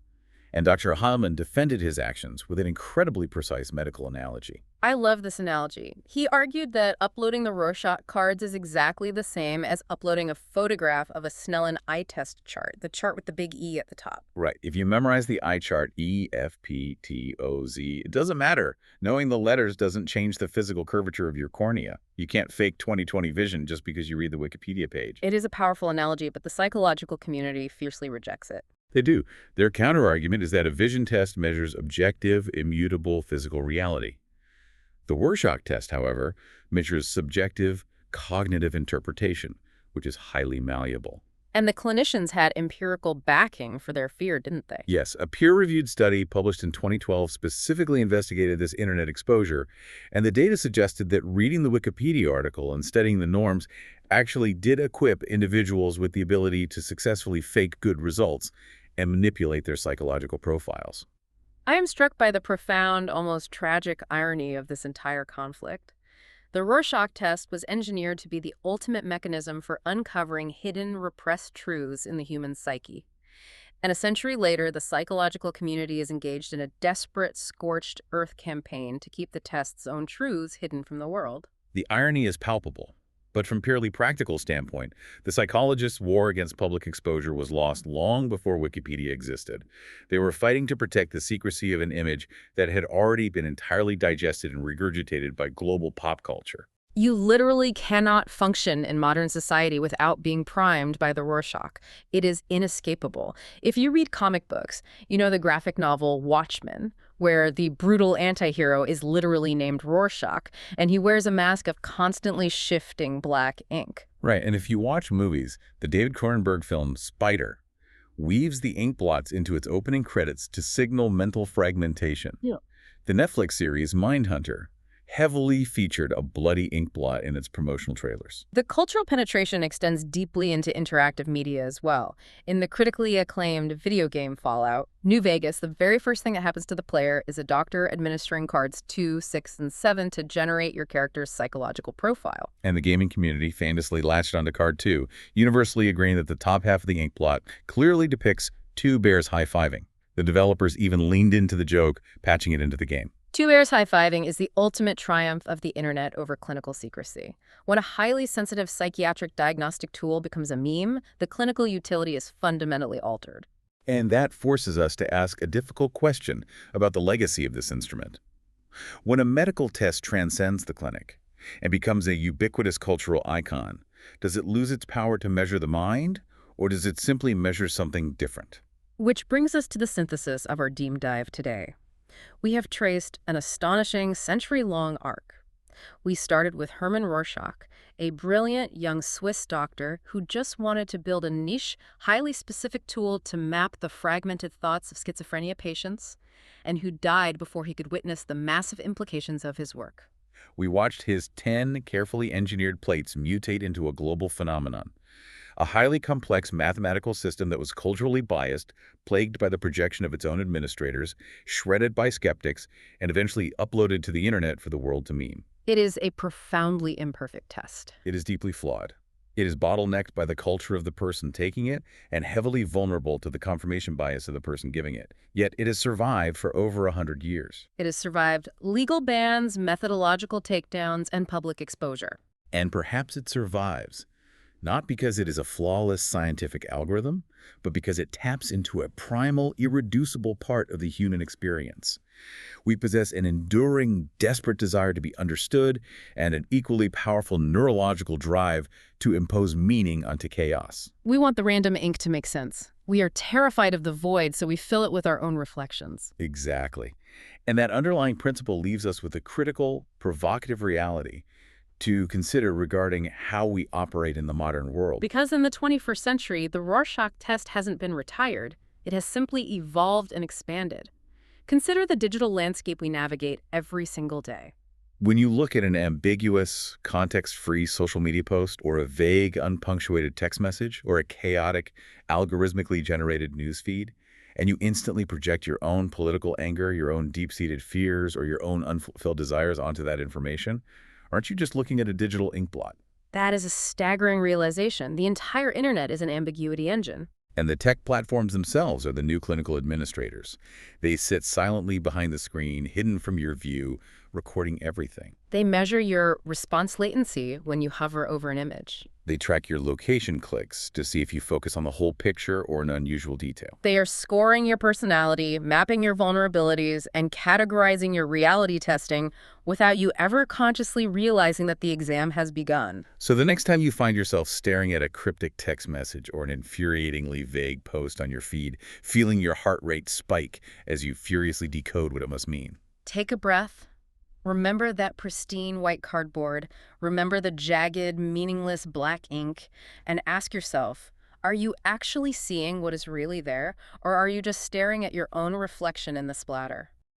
And Dr. Heilmann defended his actions with an incredibly precise medical analogy. I love this analogy. He argued that uploading the Rorschach cards is exactly the same as uploading a photograph of a Snellen eye test chart, the chart with the big E at the top. Right. If you memorize the eye chart, E, F, P, T, O, Z, it doesn't matter. Knowing the letters doesn't change the physical curvature of your cornea. You can't fake 20/20 vision just because you read the Wikipedia page. It is a powerful analogy, but the psychological community fiercely rejects it. They do. Their counterargument is that a vision test measures objective, immutable physical reality. The Rorschach test, however, measures subjective, cognitive interpretation, which is highly malleable. And the clinicians had empirical backing for their fear, didn't they? Yes, a peer-reviewed study published in 2012 specifically investigated this internet exposure, and the data suggested that reading the Wikipedia article and studying the norms actually did equip individuals with the ability to successfully fake good results and manipulate their psychological profiles. I am struck by the profound, almost tragic irony of this entire conflict. The Rorschach test was engineered to be the ultimate mechanism for uncovering hidden, repressed truths in the human psyche. And a century later, the psychological community is engaged in a desperate, scorched earth campaign to keep the test's own truths hidden from the world. The irony is palpable. But from purely practical standpoint, the psychologists' war against public exposure was lost long before Wikipedia existed. They were fighting to protect the secrecy of an image that had already been entirely digested and regurgitated by global pop culture. You literally cannot function in modern society without being primed by the Rorschach. It is inescapable. If you read comic books, you know the graphic novel Watchmen, where the brutal anti-hero is literally named Rorschach, and he wears a mask of constantly shifting black ink. Right, and if you watch movies, the David Cronenberg film Spider weaves the ink blots into its opening credits to signal mental fragmentation. Yeah. The Netflix series Mindhunter heavily featured a bloody ink blot in its promotional trailers. The cultural penetration extends deeply into interactive media as well. In the critically acclaimed video game Fallout, New Vegas, the very first thing that happens to the player is a doctor administering cards 2, 6, and 7 to generate your character's psychological profile. And the gaming community famously latched onto Card 2, universally agreeing that the top half of the ink blot clearly depicts two bears high-fiving. The developers even leaned into the joke, patching it into the game. Two bears high-fiving is the ultimate triumph of the internet over clinical secrecy. When a highly sensitive psychiatric diagnostic tool becomes a meme, the clinical utility is fundamentally altered. And that forces us to ask a difficult question about the legacy of this instrument. When a medical test transcends the clinic and becomes a ubiquitous cultural icon, does it lose its power to measure the mind, or does it simply measure something different? Which brings us to the synthesis of our deep dive today. We have traced an astonishing century-long arc. We started with Hermann Rorschach, a brilliant young Swiss doctor who just wanted to build a niche, highly specific tool to map the fragmented thoughts of schizophrenia patients, and who died before he could witness the massive implications of his work. We watched his 10 carefully engineered plates mutate into a global phenomenon. A highly complex mathematical system that was culturally biased, plagued by the projection of its own administrators, shredded by skeptics, and eventually uploaded to the internet for the world to meme. It is a profoundly imperfect test. It is deeply flawed. It is bottlenecked by the culture of the person taking it and heavily vulnerable to the confirmation bias of the person giving it. Yet it has survived for over 100 years. It has survived legal bans, methodological takedowns, and public exposure. And perhaps it survives, not because it is a flawless scientific algorithm, but because it taps into a primal, irreducible part of the human experience. We possess an enduring, desperate desire to be understood and an equally powerful neurological drive to impose meaning onto chaos. We want the random ink to make sense. We are terrified of the void, so we fill it with our own reflections. Exactly. And that underlying principle leaves us with a critical, provocative reality to consider regarding how we operate in the modern world. Because in the 21st century, the Rorschach test hasn't been retired. It has simply evolved and expanded. Consider the digital landscape we navigate every single day. When you look at an ambiguous, context-free social media post, or a vague, unpunctuated text message, or a chaotic, algorithmically generated news feed, and you instantly project your own political anger, your own deep-seated fears, or your own unfulfilled desires onto that information, aren't you just looking at a digital ink blot? That is a staggering realization. The entire internet is an ambiguity engine. And the tech platforms themselves are the new clinical administrators. They sit silently behind the screen, hidden from your view, recording everything. They measure your response latency when you hover over an image. They track your location clicks to see if you focus on the whole picture or an unusual detail. They are scoring your personality, mapping your vulnerabilities, and categorizing your reality testing without you ever consciously realizing that the exam has begun. So the next time you find yourself staring at a cryptic text message or an infuriatingly vague post on your feed, feeling your heart rate spike as you furiously decode what it must mean. Take a breath. Remember that pristine white cardboard. Remember the jagged, meaningless black ink. And ask yourself, are you actually seeing what is really there? Or are you just staring at your own reflection in the splatter?